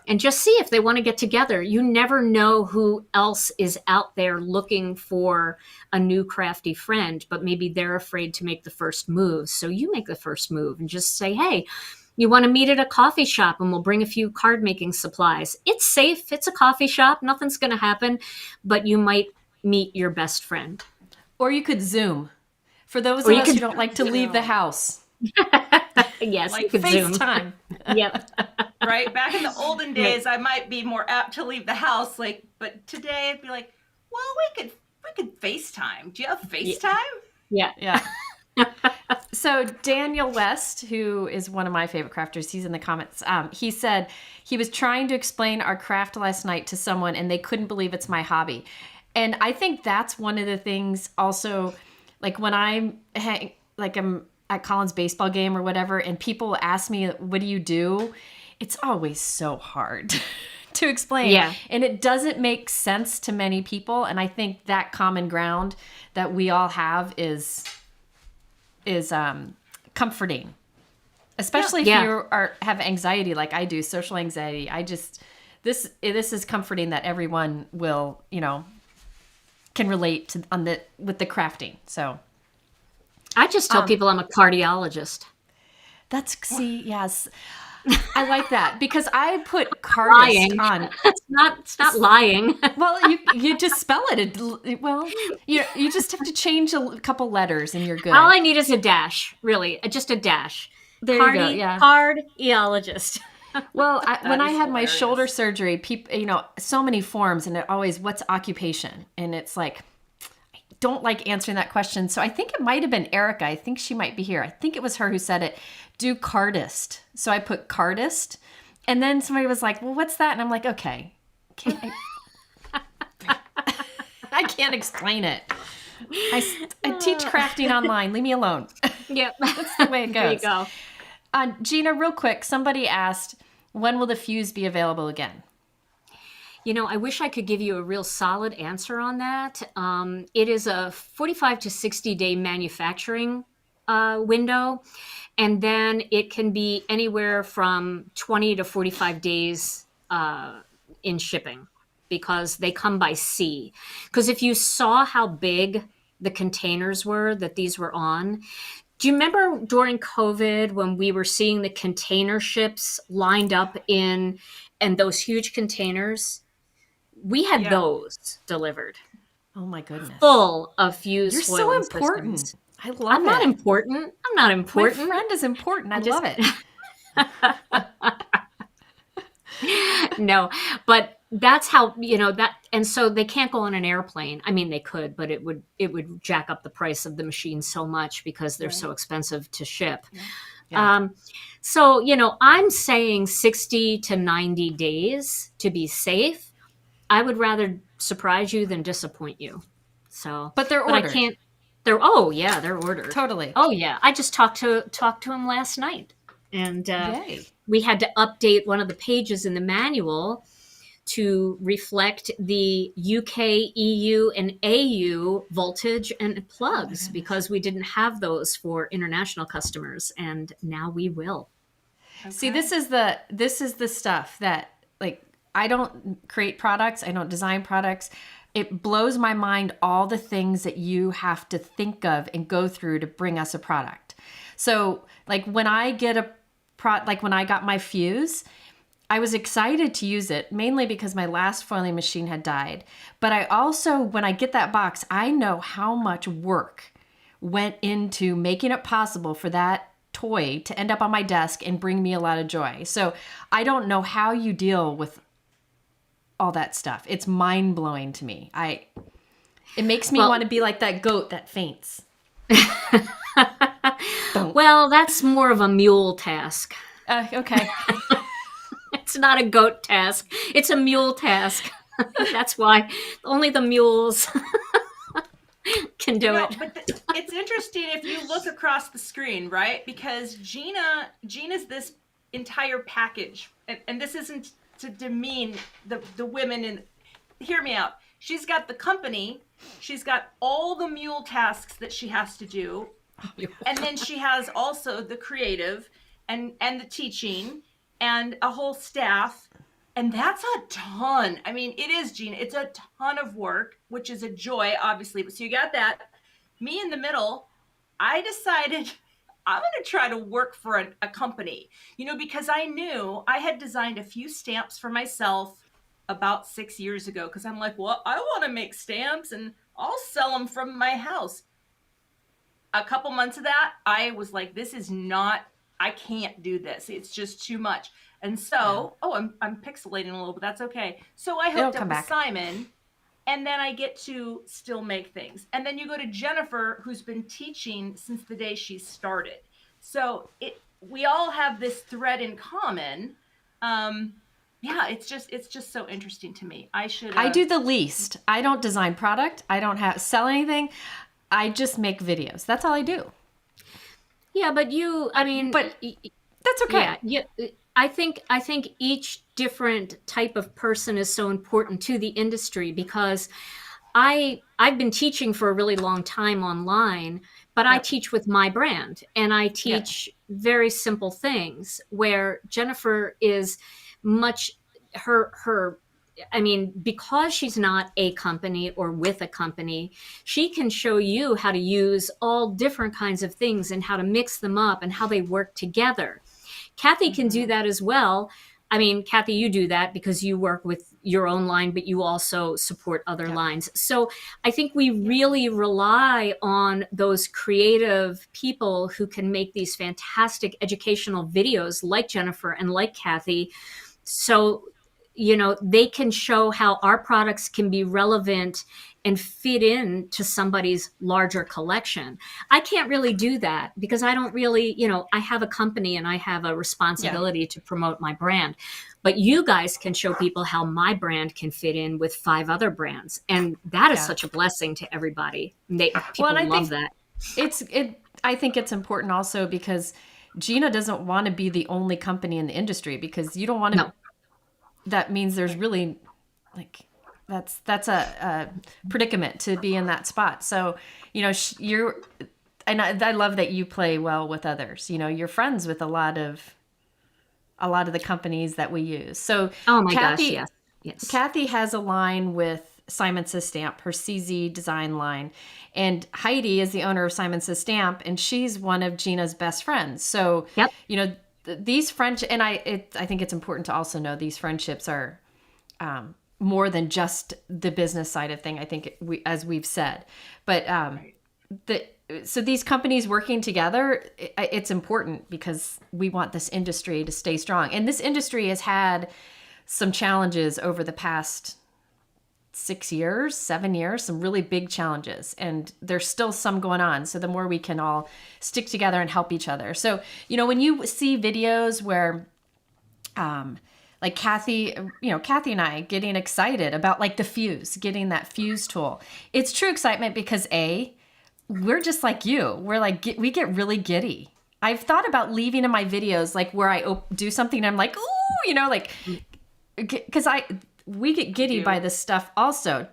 and just see if they want to get together. You never know who else is out there looking for a new crafty friend, but maybe they're afraid to make the first move. So you make the first move and just say, hey, you want to meet at a coffee shop, and we'll bring a few card making supplies. It's safe. It's a coffee shop. Nothing's going to happen, but you might meet your best friend.
Or you could Zoom. For those of us who don't like to leave the house.
Yes,
like
you could Zoom.
FaceTime.
Yep.
Right? Back in the olden days, I might be more apt to leave the house, but today I'd be like, well, we could FaceTime. Do you have FaceTime?
Yeah.
Yeah. So Daniel West, who is one of my favorite crafters, he's in the comments. He said he was trying to explain our craft last night to someone, and they couldn't believe it's my hobby. And I think that's one of the things also, like when I'm at Colin's baseball game or whatever, and people ask me, what do you do? It's always so hard to explain.
Yeah.
And it doesn't make sense to many people. And I think that common ground that we all have is comforting, especially if you have anxiety like I do, social anxiety. This is comforting that everyone will, can relate to with the crafting. So
I just tell people I'm a cardiologist.
Yes. I like that because I put cardist on.
It's not lying.
Well, you just spell it. You just have to change a couple letters and you're good.
All I need is a dash, really, just a dash.
There you go. Yeah.
Cardiologist.
Well, when I had my
hilarious.
shoulder surgery, people, so many forms, and it always, what's occupation? And it's like, I don't like answering that question. So I think it might have been Erica. I think she might be here. I think it was her who said it. Do cardist. So I put cardist, and then somebody was like, well, what's that? And I'm like, okay. I can't explain it. I teach crafting online. Leave me alone.
Yep.
That's the way it goes.
There you go.
Gina, real quick, somebody asked, when will the Fuse be available again?
I wish I could give you a real solid answer on that. It is a 45 to 60-day manufacturing window, and then it can be anywhere from 20 to 45 days in shipping because they come by sea. Because if you saw how big the containers were that these were on, do you remember during COVID when we were seeing the container ships lined up in and those huge containers? We had
Yeah.
those delivered,
Oh my goodness.
full of fused
You're so
foiling
important.
systems.
I love
I'm not
it.
important. I'm not
My
important.
friend is important. I
I just
love it.
no, but that's how that, and so they can't go on an airplane. I mean, they could, but it would jack up the price of the machine so much because they're so
Right.
expensive to ship.
Yeah.
So I'm saying 60 to 90 days to be safe. I would rather surprise you than disappoint you. So,
But they're
but I
ordered.
can't. Oh yeah, they're ordered.
Totally.
Oh yeah, I just talked to him last night, and
Yay.
we had to update one of the pages in the manual to reflect the UK, EU, and AU voltage and plugs because we didn't have those for international customers, and now we will.
See,
Okay.
this is the stuff that, like, I don't create products, I don't design products. It blows my mind all the things that you have to think of and go through to bring us a product. So, like when I get like when I got my fuse, I was excited to use it mainly because my last foiling machine had died. But I also, when I get that box, I know how much work went into making it possible for that toy to end up on my desk and bring me a lot of joy. So I don't know how you deal with all that stuff. It's mind blowing to me. It makes me
Well-
want to be like that goat that faints.
Well, that's more of a mule task.
Okay.
It's not a goat task. It's a mule task. That's why only the mules can do it.
But it's interesting if you look across the screen, right? Because Gina's this entire package, and this isn't to demean the women in. Hear me out. She's got the company. She's got all the mule tasks that she has to do, and then she has also the creative and the teaching and a whole staff. And that's a ton. I mean, it is, Gina. It's a ton of work, which is a joy, obviously. But so you got that. Me in the middle, I decided I'm going to try to work for a company, because I knew I had designed a few stamps for myself about 6 years ago. Because I'm like, well, I want to make stamps and I'll sell them from my house. A couple months of that, I was like, I can't do this. It's just too much. And so, I'm pixelating a little, but that's okay. So I
It'll
hooked up
come
with
back.
Simon, and then I get to still make things. And then you go to Jennifer, who's been teaching since the day she started. So we all have this thread in common. Yeah, it's just so interesting to me.
I do the least. I don't design product. I don't sell anything. I just make videos. That's all I do.
Yeah, but
But that's okay.
yeah. I think each different type of person is so important to the industry because I've been teaching for a really long time online, but I
Yep.
teach with my brand and I teach very simple things where Jennifer is much because she's not a company or with a company, she can show you how to use all different kinds of things and how to mix them up and how they work together. Cathy can do that as well. I mean, Cathy, you do that because you work with your own line, but you also support other lines. So I think we really rely on those creative people who can make these fantastic educational videos like Jennifer and like Cathy. So, they can show how our products can be relevant and fit in to somebody's larger collection. I can't really do that because I don't really, I have a company and I have a responsibility to promote my brand. But you guys can show people how my brand can fit in with 5 other brands. And that is such a blessing to everybody. People
and I
love
think
that.
I think it's important also because Gina doesn't want to be the only company in the industry because you don't want to.
No.
That means there's really like that's a predicament to be in that spot. So, you know, and I love that you play well with others. You know, you're friends with a lot of the companies that we use. So
Oh my gosh, yes. Yes.
Cathy has a line with Simon Says Stamp, her CZ design line. And Heidi is the owner of Simon Says Stamp, and she's one of Gina's best friends. So,
Yep.
you know, these friendships, and I think it's important to also know these friendships are more than just the business side of thing. I think as we've said, but so these companies working together, it's important because we want this industry to stay strong. And this industry has had some challenges over the past 7 years, some really big challenges, and there's still some going on. So the more we can all stick together and help each other. So, you know, when you see videos where, like Cathy and I getting excited about like the fuse, getting that fuse tool, it's true excitement because we're just like you. We're like, we get really giddy. I've thought about leaving in my videos, like where I do something and I'm like, ooh, you know, like, because we get giddy by this stuff also,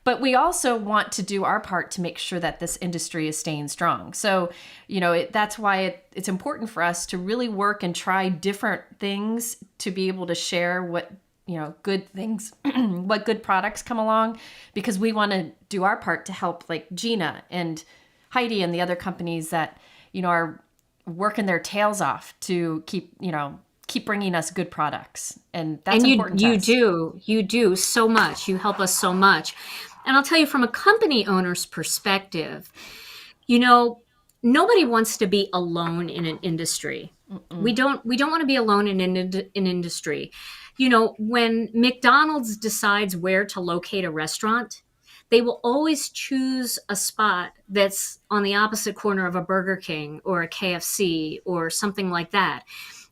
but we also want to do our part to make sure that this industry is staying strong. So, you know, that's why it's important for us to really work and try different things to be able to share what, you know, good things, what good products come along, because we want to do our part to help like Gina and Heidi and the other companies that, you know, are working their tails off to keep bringing us good products. And that's important to us.
You do so much. You help us so much. And I'll tell you, from a company owner's perspective, you know, nobody wants to be alone in an industry. We don't want to be alone in an industry. You know, when McDonald's decides where to locate a restaurant, they will always choose a spot that's on the opposite corner of a Burger King or a KFC or something like that.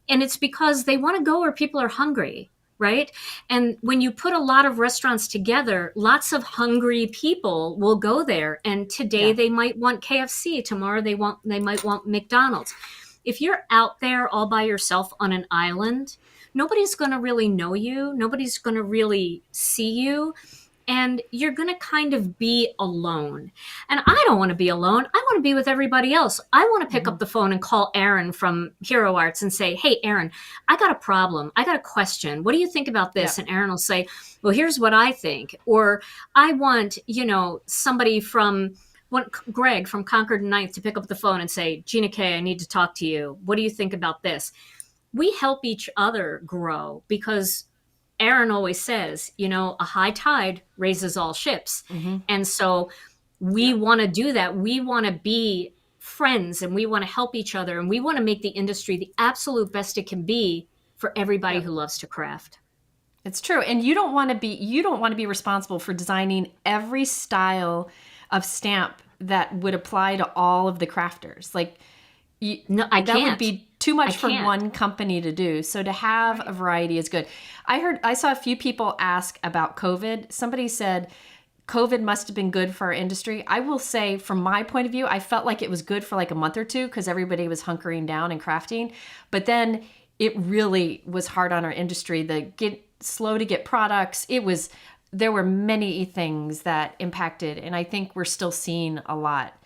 And it's because they want to go where people are hungry, right? And when you put a lot of restaurants together, lots of hungry people will go there. And today they might want KFC, tomorrow they might want McDonald's. If you're out there all by yourself on an island, nobody's going to really know you. Nobody's going to really see you. And you're going to kind of be alone. And I don't want to be alone. I want to be with everybody else. I want to pick up the phone and call Aaron from Hero Arts and say, hey, Aaron, I got a problem. I got a question. What do you think about this? And Aaron will say, well, here's what I think. Or I want, you know, somebody from Greg from Concord and Ninth to pick up the phone and say, Gina K, I need to talk to you. What do you think about this? We help each other grow because Aaron always says, you know, a high tide raises all ships. And so we want to do that. We want to be friends and we want to help each other. And we want to make the industry the absolute best it can be for everybody who loves to craft.
It's true. And you don't want to be responsible for designing every style of stamp that would apply to all of the crafters. Like, that would be too much for one company to do. So to have a variety is good. I saw a few people ask about COVID. Somebody said COVID must have been good for our industry. I will say, from my point of view, I felt like it was good for like a month or two because everybody was hunkering down and crafting. But then it really was hard on our industry. Slow to get products. There were many things that impacted, and I think we're still seeing a lot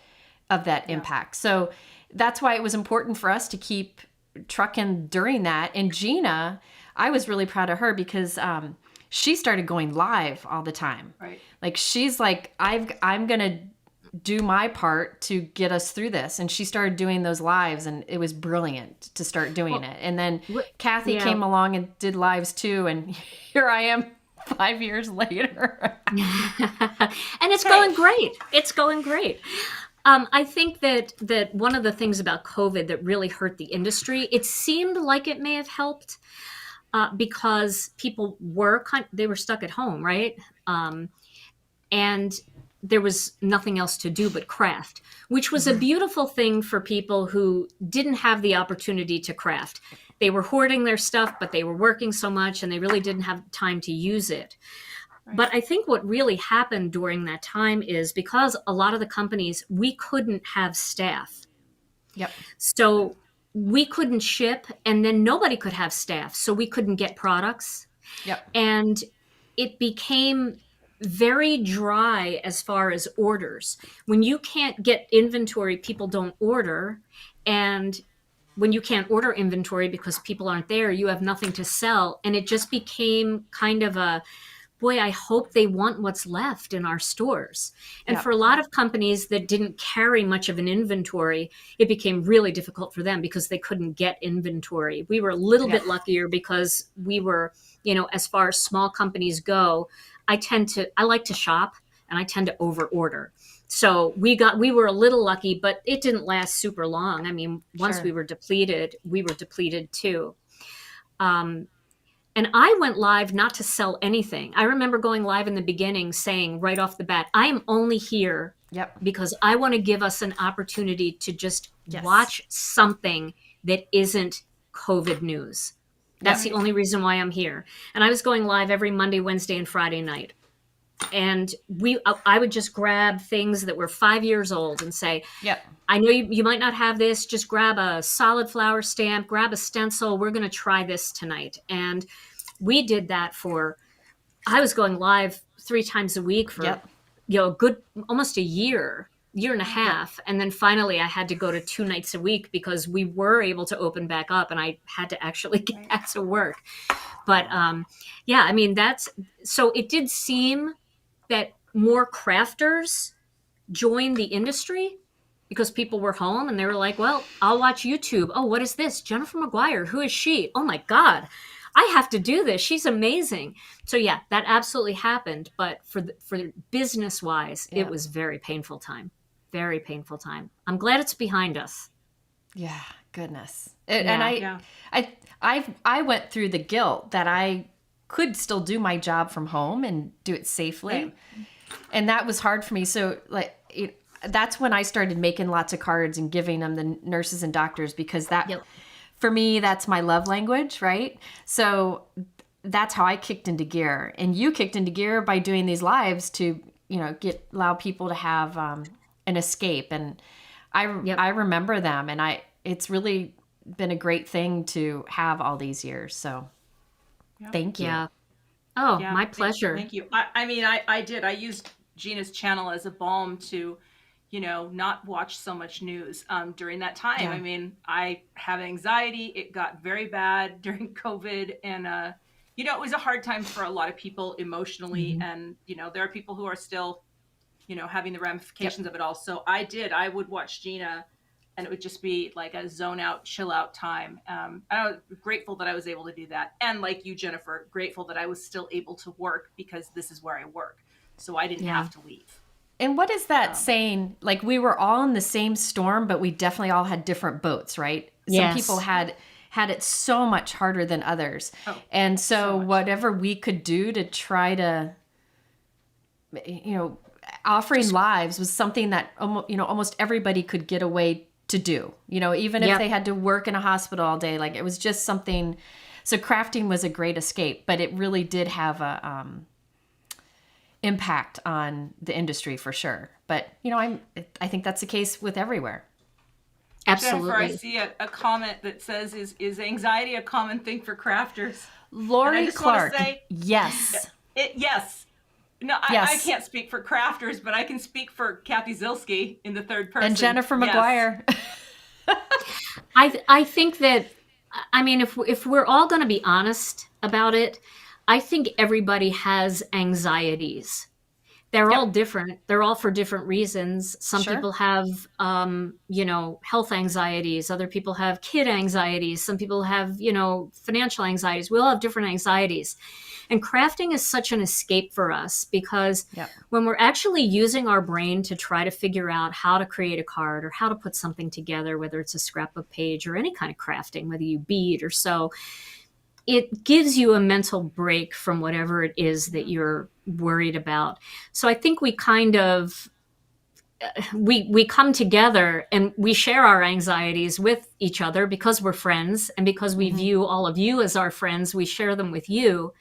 of that impact. So that's why it was important for us to keep trucking during that. And Gina, I was really proud of her because she started going live all the time.
Right.
Like, she's like, I'm going to do my part to get us through this. And she started doing those lives, and it was brilliant to start doing it. And then Cathy came along and did lives too. And here I am 5 years later.
And it's going great. It's going great. I think that one of the things about COVID that really hurt the industry, it seemed like it may have helped because people were stuck at home, right? And there was nothing else to do but craft, which was a beautiful thing for people who didn't have the opportunity to craft. They were hoarding their stuff, but they were working so much and they really didn't have time to use it. But I think what really happened during that time is because a lot of the companies, we couldn't have staff.
Yep.
So we couldn't ship, and then nobody could have staff. So we couldn't get products.
Yep.
And it became very dry as far as orders. When you can't get inventory, people don't order. And when you can't order inventory because people aren't there, you have nothing to sell. And it just became kind of a, boy, I hope they want what's left in our stores. And
Yep.
for a lot of companies that didn't carry much of an inventory, it became really difficult for them because they couldn't get inventory. We were a little
Yeah.
bit luckier because we were, as far as small companies go, I like to shop and I tend to over order. So we were a little lucky, but it didn't last super long. I mean, once
Sure.
we were depleted too. Um, and I went live not to sell anything. I remember going live in the beginning saying right off the bat, I am only here
Yep.
because I want to give us an opportunity to just
Yes.
watch something that isn't COVID news. That's
Yep.
the only reason why I'm here. And I was going live every Monday, Wednesday, and Friday night. And I would just grab things that were 5 years old and say,
Yep.
I know you might not have this. Just grab a solid flower stamp, grab a stencil. We're going to try this tonight. And we did that I was going live 3 times a week for,
Yep.
a good, almost a year and a half. And then finally I had to go to 2 nights a week because we were able to open back up and I had to actually get back to work. But yeah, I mean, so it did seem that more crafters joined the industry because people were home and they were like, well, I'll watch YouTube. Oh, what is this? Jennifer McGuire. Who is she? Oh my God, I have to do this. She's amazing. So yeah, that absolutely happened. But for business wise,
Yeah.
it was very painful time. Very painful time. I'm glad it's behind us.
Yeah. Goodness.
Yeah.
And I went through the guilt that I could still do my job from home and do it safely.
Right.
And that was hard for me. So that's when I started making lots of cards and giving them the nurses and doctors because
Yep.
for me, that's my love language, right? So that's how I kicked into gear. And you kicked into gear by doing these lives to, allow people to have an escape. And I remember them, and it's really been a great thing to have all these years. So thank you.
Yeah. Oh,
Yeah,
my pleasure.
Thank you. I mean, I did. I used Gina's channel as a balm to, not watch so much news during that time.
Yeah.
I mean, I have anxiety. It got very bad during COVID. And, it was a hard time for a lot of people emotionally. And, there are people who are still, having the ramifications of it all. So I would watch Gina and it would just be like a zone out, chill out time. And I was grateful that I was able to do that. And like you, Jennifer, grateful that I was still able to work because this is where I work. So I didn't have to leave.
And what is that saying? Like, we were all in the same storm, but we definitely all had different boats, right? Some
Yes.
people had it so much harder than others.
Oh,
and
so
so
much.
whatever we could do to try to, offering lives was something that, almost everybody could get away to do, even if
Yep.
they had to work in a hospital all day. Like, it was just something. So crafting was a great escape, but it really did have a impact on the industry for sure. But I think that's the case with everywhere.
Absolutely.
Jennifer, I see a comment that says, is anxiety a common thing for crafters?
Lori
just wanna
Clark,
say-
yes.
Yes. No,
Yes.
I can't speak for crafters, but I can speak for Cathy Zielske in the third person.
And Jennifer
Yes.
McGuire.
I think that, I mean, if we're all going to be honest about it, I think everybody has anxieties. They're all different. They're all for different reasons. Some
Sure.
people have, health anxieties. Other people have kid anxieties. Some people have, financial anxieties. We all have different anxieties. And crafting is such an escape for us because
Yep.
when we're actually using our brain to try to figure out how to create a card or how to put something together, whether it's a scrapbook page or any kind of crafting, whether you bead or sew, it gives you a mental break from whatever it is that you're worried about. So I think we kind of we come together and we share our anxieties with each other because we're friends and because we view all of you as our friends. We share them with you.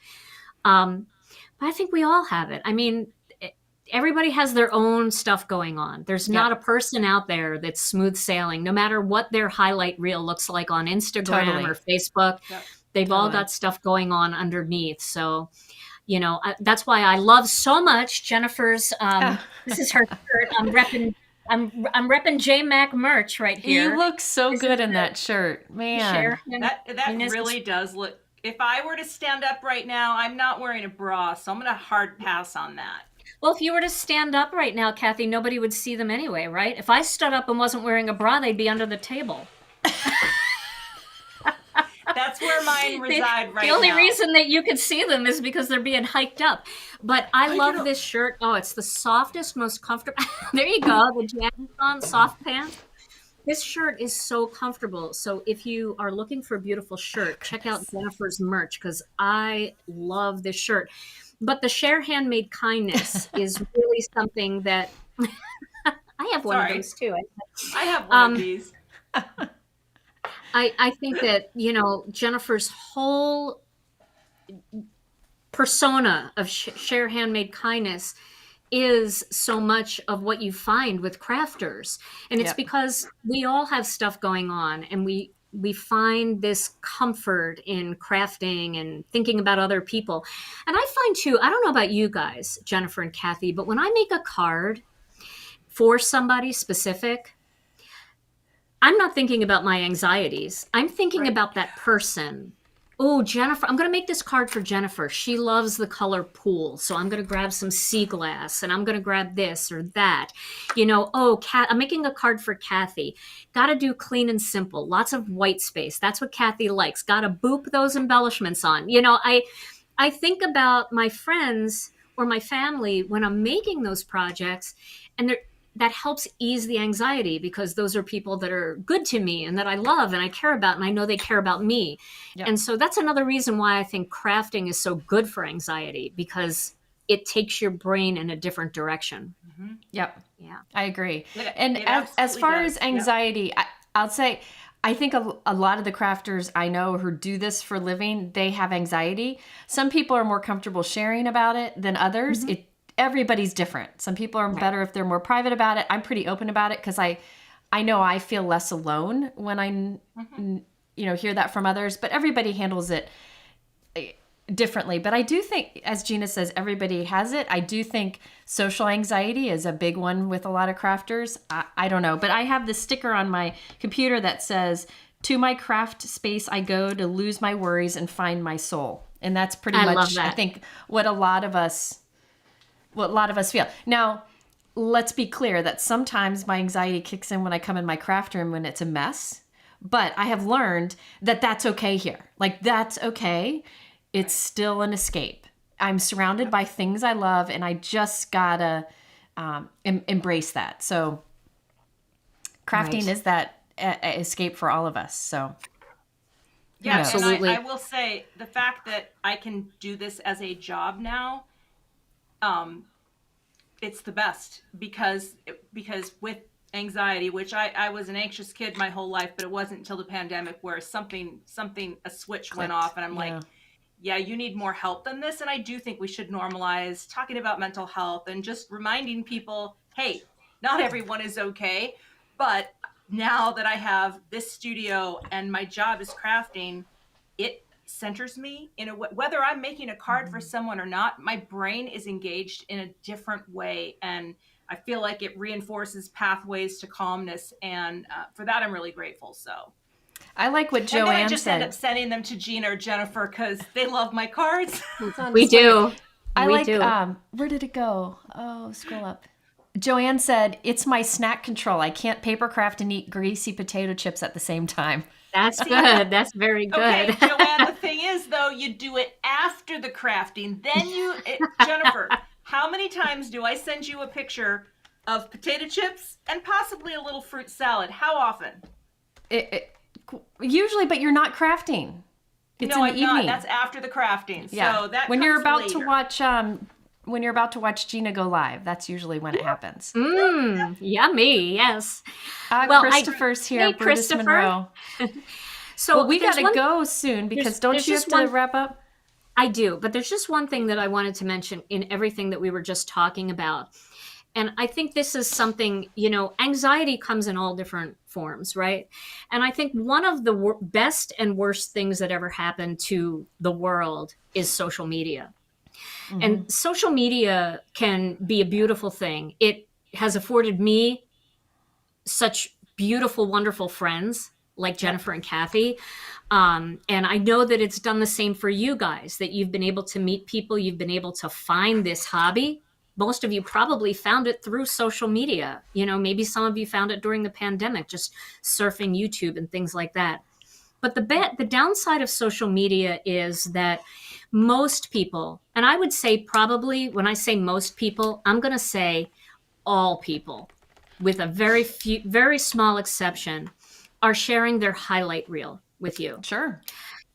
But I think we all have it. I mean, everybody has their own stuff going on. There's not a person out there that's smooth sailing, no matter what their highlight reel looks like on Instagram
Totally.
or Facebook.
Yep.
They've all
Totally.
got stuff going on underneath. So That's why I love so much Jennifer's. This is her shirt. I'm repping J Mac merch right here.
You look so
This
good
is
in
the-
that shirt, man.
That really does look. If I were to stand up right now, I'm not wearing a bra, so I'm going to hard pass on that.
Well, if you were to stand up right now, Cathy, nobody would see them anyway, right? If I stood up and wasn't wearing a bra, they'd be under the table.
That's where mine reside right now.
The only reason that you could see them is because they're being hiked up. But I love this shirt. Oh, it's the softest, most comfortable. There you go, the Jazzon soft pants. This shirt is so comfortable. So if you are looking for a beautiful shirt, check out Jennifer's merch because I love this shirt. But the Share Handmade Kindness is really something that I have one of those too.
I have one of these.
I think that, Jennifer's whole persona of Share Handmade Kindness is so much of what you find with crafters. And it's because we all have stuff going on and we find this comfort in crafting and thinking about other people. And I find too, I don't know about you guys, Jennifer and Cathy, but when I make a card for somebody specific, I'm not thinking about my anxieties. I'm thinking about that person. Oh, Jennifer, I'm going to make this card for Jennifer. She loves the color pool. So I'm going to grab some sea glass and I'm going to grab this or that. I'm making a card for Cathy. Got to do clean and simple. Lots of white space. That's what Cathy likes. Got to boop those embellishments on. I think about my friends or my family when I'm making those projects, and that helps ease the anxiety because those are people that are good to me and that I love and I care about, and I know they care about me. Yep. And so that's another reason why I think crafting is so good for anxiety, because it takes your brain in a different direction.
Mm-hmm. Yep.
Yeah.
I agree. As far as anxiety, I'll say, I think a lot of the crafters I know who do this for a living, they have anxiety. Some people are more comfortable sharing about it than others. Mm-hmm. Everybody's different. Some people are better if they're more private about it. I'm pretty open about it because I know I feel less alone when I hear that from others, but everybody handles it differently. But I do think, as Gina says, everybody has it. I do think social anxiety is a big one with a lot of crafters. I don't know, but I have this sticker on my computer that says, "To my craft space I go to lose my worries and find my soul." And that's pretty much, I think, what a lot of us feel. Now, let's be clear that sometimes my anxiety kicks in when I come in my craft room when it's a mess, but I have learned that that's okay here. Like, that's okay. It's still an escape. I'm surrounded by things I love, and I just gotta embrace that. So crafting is that escape for all of us. So
yeah, absolutely. And I will say the fact that I can do this as a job now, it's the best because with anxiety, which I was an anxious kid my whole life, but it wasn't until the pandemic where a switch went off, and I'm like, yeah, you need more help than this. And I do think we should normalize talking about mental health and just reminding people, hey, not everyone is okay. But now that I have this studio and my job is crafting, it centers me in a way. Whether I'm making a card for someone or not, my brain is engaged in a different way. And I feel like it reinforces pathways to calmness. And for that, I'm really grateful. So
I like what Joanne said.
And then I just end up sending them to Gina or Jennifer because they love my cards.
We do.
Where did it go? Oh, scroll up. Joanne said, "It's my snack control. I can't paper craft and eat greasy potato chips at the same time."
That's good. That's very good.
Okay, Joanne, the thing is, though, you do it after the crafting. Then Jennifer, how many times do I send you a picture of potato chips and possibly a little fruit salad? How often?
Usually, but you're not crafting. It's in the evening.
Not. That's after the crafting.
Yeah.
So that
when
comes
you're about
later.
to watch when you're about to watch Gina go live, that's usually when it happens.
Yummy, yes.
Christopher's here.
Hey,
Brutus
Christopher.
Monroe. So we got to go soon because don't you have to wrap up?
I do, but there's just one thing that I wanted to mention in everything that we were just talking about. And I think this is something, anxiety comes in all different forms, right? And I think one of the best and worst things that ever happened to the world is social media. And social media can be a beautiful thing. It has afforded me such beautiful, wonderful friends like Jennifer and Cathy. And I know that it's done the same for you guys, that you've been able to meet people, you've been able to find this hobby. Most of you probably found it through social media. You know, maybe some of you found it during the pandemic, just surfing YouTube and things like that. But the downside of social media is that most people, and I would say probably when I say most people, I'm going to say all people, with a very small exception, are sharing their highlight reel with you.
Sure.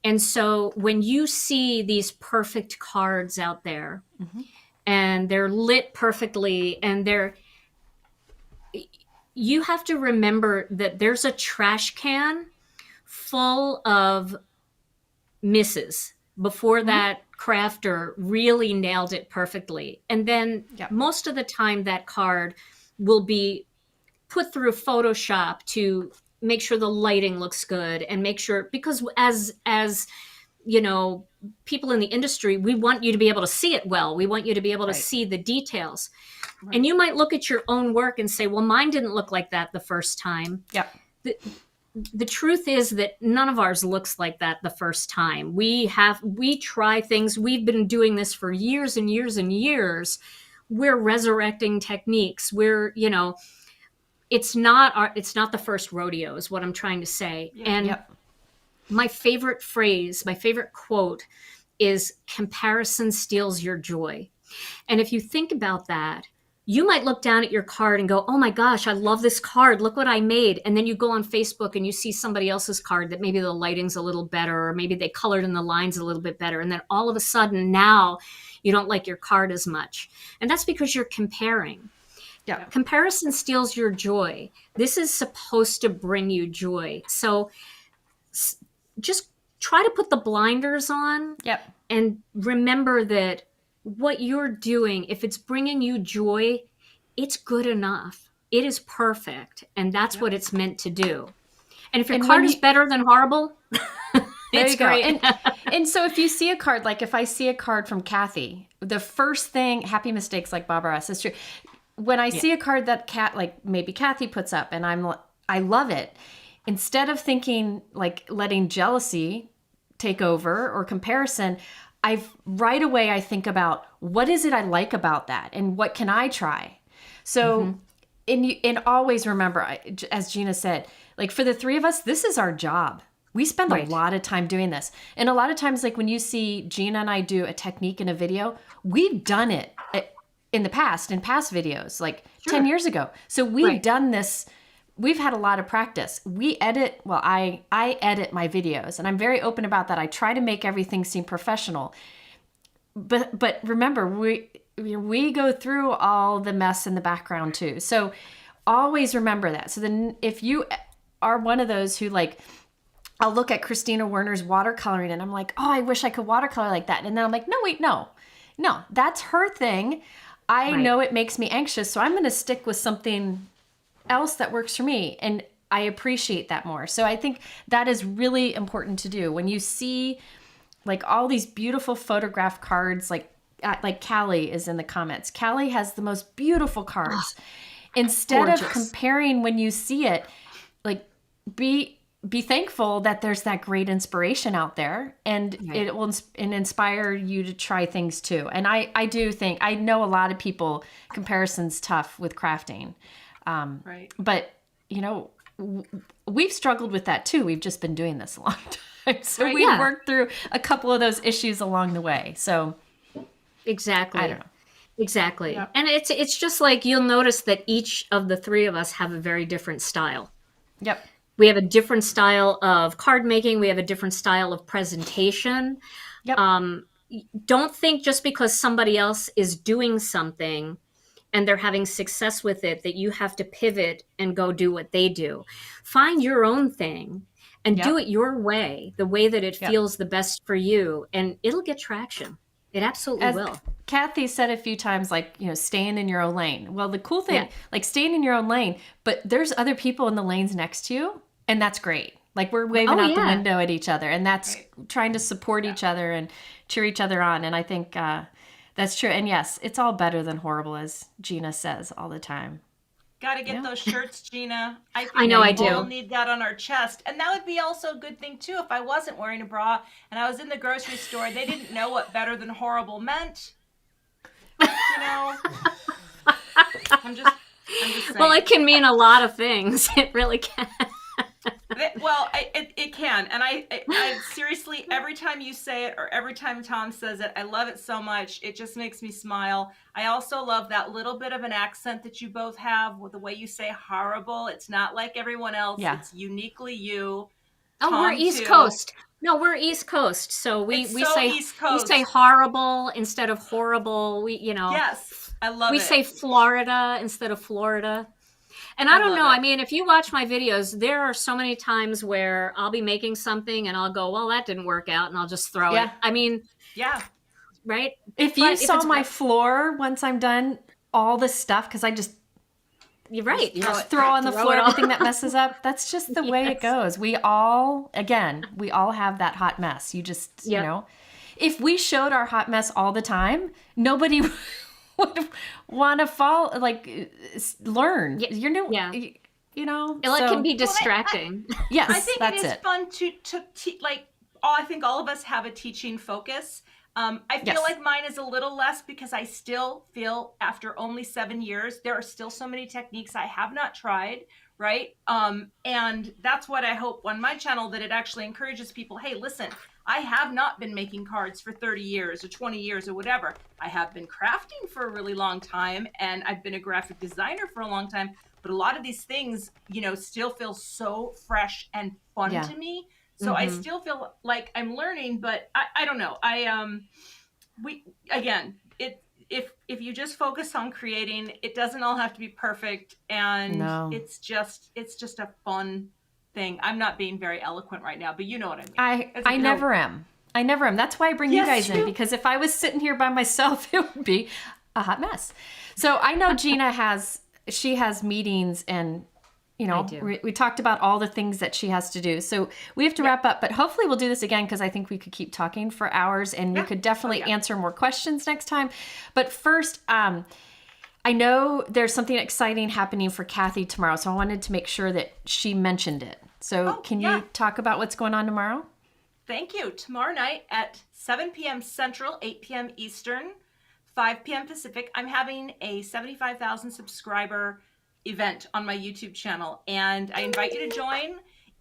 And so when you see these perfect cards out there and they're lit perfectly and you have to remember that there's a trash can full of misses before that crafter really nailed it perfectly. And then most of the time that card will be put through Photoshop to make sure the lighting looks good and make sure, because as you know, people in the industry, we want you to be able to see it well. We want you to be able to see the details. Right. And you might look at your own work and say, well, mine didn't look like that the first time.
Yep.
The truth is that none of ours looks like that the first time. We try things. We've been doing this for years and years and years. We're resurrecting techniques. It's not the first rodeo is what I'm trying to say. And my favorite phrase, my favorite quote is comparison steals your joy. And if you think about that, you might look down at your card and go, oh my gosh, I love this card. Look what I made. And then you go on Facebook and you see somebody else's card that maybe the lighting's a little better, or maybe they colored in the lines a little bit better. And then all of a sudden now you don't like your card as much. And that's because you're comparing. Yeah. Comparison steals your joy. This is supposed to bring you joy. So just try to put the blinders on and remember that what you're doing, if it's bringing you joy, it's good enough. It is perfect. And that's what it's meant to do. And if your card is better than horrible, it's great.
And so if you see a card, like if I see a card from Cathy, the first thing, happy mistakes like Bob Ross, it's true. When I see a card that maybe Cathy puts up and I love it, instead of thinking like letting jealousy take over or comparison, right away I think about what is it I like about that and what can I try? So, and always remember, as Gina said, like for the three of us, this is our job. We spend a lot of time doing this. And a lot of times, like when you see Gina and I do a technique in a video, we've done it in the past, in past videos, like 10 years ago. So we've done this. We've had a lot of practice. I edit my videos and I'm very open about that. I try to make everything seem professional. But remember, we go through all the mess in the background too. So always remember that. So then if you are one of those who I'll look at Christina Werner's watercoloring and I'm like, oh, I wish I could watercolor like that. And then I'm like, no, that's her thing. I know it makes me anxious. So I'm going to stick with something else that works for me, and I appreciate that more. So I think that is really important to do when you see like all these beautiful photograph cards, like Callie is in the comments. Callie has the most beautiful cards. Instead of comparing when you see it, like be thankful that there's that great inspiration out there, and it will inspire you to try things too. And I do think, I know a lot of people, comparison's tough with crafting. But we've struggled with that too. We've just been doing this a long time. So we've worked through a couple of those issues along the way. So
exactly.
I don't know.
Exactly. Yeah. And it's just like, you'll notice that each of the three of us have a very different style.
Yep.
We have a different style of card making. We have a different style of presentation. Yep. Don't think just because somebody else is doing something and they're having success with it that you have to pivot and go do what they do. Find your own thing and do it your way, the way that it feels the best for you, and it'll get traction. It absolutely will.
Cathy said a few times, staying in your own lane. Well, the cool thing, staying in your own lane, but there's other people in the lanes next to you, and that's great. Like we're waving out the window at each other, and that's trying to support each other and cheer each other on. And I think That's true. And yes, it's all better than horrible, as Gina says all the time.
Gotta get those shirts, Gina. I think
I know I
we all
do.
need that on our chest. And that would be also a good thing, too, if I wasn't wearing a bra and I was in the grocery store. They didn't know what better than horrible meant. You know? I'm just saying.
Well, it can mean a lot of things. It really can.
Well, it can. And I seriously, every time you say it or every time Tom says it, I love it so much. It just makes me smile. I also love that little bit of an accent that you both have with the way you say horrible. It's not like everyone else.
Yeah.
It's uniquely you.
Oh,
Tom,
we're East
too.
Coast. No, we're East Coast. So we
It's so
say
East Coast.
we say horrible instead of horrible.
Yes, I love it.
We say Florida instead of Florida. And I don't know. I mean, if you watch my videos, there are so many times where I'll be making something and I'll go, well, that didn't work out, and I'll just throw it. I mean,
yeah.
Right?
If you saw my floor once I'm done, all the stuff, because I just
You're right.
You just throw on the floor everything that messes up. That's just the way it goes. We all have that hot mess. You just, you know, if we showed our hot mess all the time, nobody would want to learn. You know, you know.
Well, it can be distracting.
Yes,
I think
that's
it is fun to I think all of us have a teaching focus. I feel like mine is a little less because I still feel after only 7 years, there are still so many techniques I have not tried, right? And that's what I hope on my channel, that it actually encourages people, hey, listen, I have not been making cards for 30 years or 20 years or whatever. I have been crafting for a really long time, and I've been a graphic designer for a long time. But a lot of these things, you know, still feel so fresh and fun to me. So I still feel like I'm learning, but I don't know. If you just focus on creating, it doesn't all have to be perfect, and it's just a fun thing. I'm not being very eloquent right now, but you know what I mean.
I never am. I never am. That's why I bring you guys in, because if I was sitting here by myself, it would be a hot mess. So I know Gina has meetings, and you know, we talked about all the things that she has to do. So we have to wrap up, but hopefully we'll do this again, because I think we could keep talking for hours, and you could definitely answer more questions next time. But first, I know there's something exciting happening for Cathy tomorrow, so I wanted to make sure that she mentioned it. So can you talk about what's going on tomorrow?
Thank you. Tomorrow night at 7 p.m. Central, 8 p.m. Eastern, 5 p.m. Pacific, I'm having a 75,000 subscriber event on my YouTube channel, and I invite you to join.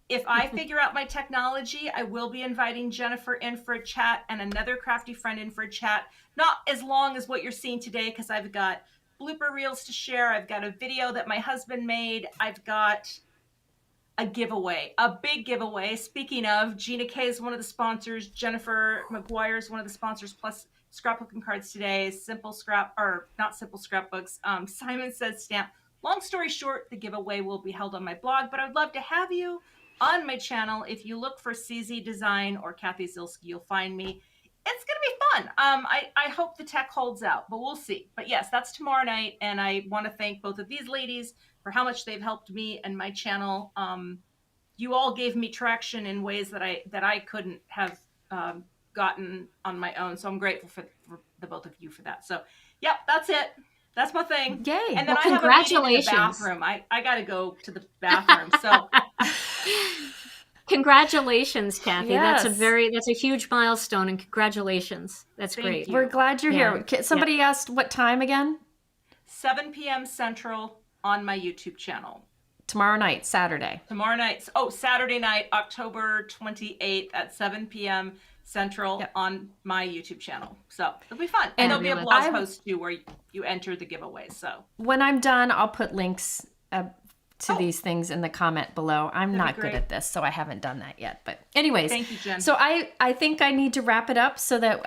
If I figure out my technology, I will be inviting Jennifer in for a chat and another crafty friend in for a chat. Not as long as what you're seeing today, because I've got blooper reels to share. I've got a video that my husband made. I've got a giveaway, a big giveaway. Speaking of, Gina K is one of the sponsors. Jennifer McGuire is one of the sponsors, plus scrapbooking cards today. Not simple scrapbooks. Simon Says stamp. Long story short, the giveaway will be held on my blog, but I'd love to have you on my channel. If you look for CZ Design or Cathy Zielske, you'll find me. It's going to be fun. I hope the tech holds out, but we'll see. But yes, that's tomorrow night, and I want to thank both of these ladies for how much they've helped me and my channel. You all gave me traction in ways that I couldn't have gotten on my own, so I'm grateful for the both of you for that. So, yep, that's it. That's my thing.
Yay.
And then I have a meeting in the bathroom. I got to go to the bathroom. So
congratulations, Cathy.
Yes.
That's a huge milestone, and congratulations. That's great.
We're glad you're here. Somebody asked what time again?
7 p.m. Central on my YouTube channel.
Tomorrow night, Saturday.
Saturday night, October 28th at 7 p.m. Central on my YouTube channel. So it'll be fun. And there'll be a blog post too where you enter the giveaway. So
when I'm done, I'll put links to these things in the comment below. I'm not good at this, so I haven't done that yet. But anyways,
thank you, Jen.
So I think I need to wrap it up so that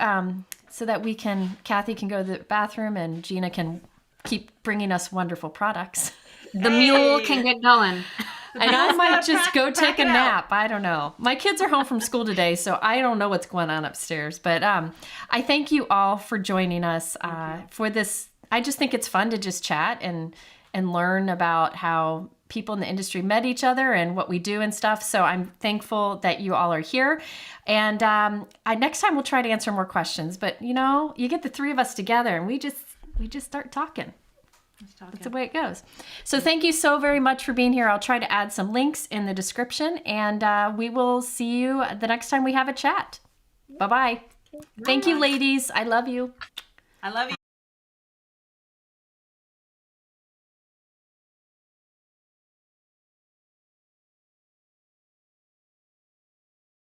Cathy can go to the bathroom and Gina can keep bringing us wonderful products.
The mule can get going.
And I might just go take a nap. I don't know. My kids are home from school today, so I don't know what's going on upstairs. But I thank you all for joining us for this. I just think it's fun to just chat and learn about how people in the industry met each other and what we do and stuff. So I'm thankful that you all are here. And next time we'll try to answer more questions. But you know, you get the three of us together and we just start talking. That's the way it goes. So thank you so very much for being here. I'll try to add some links in the description, and we will see you the next time we have a chat. Bye-bye. Thank you, ladies. I love you.
I love you.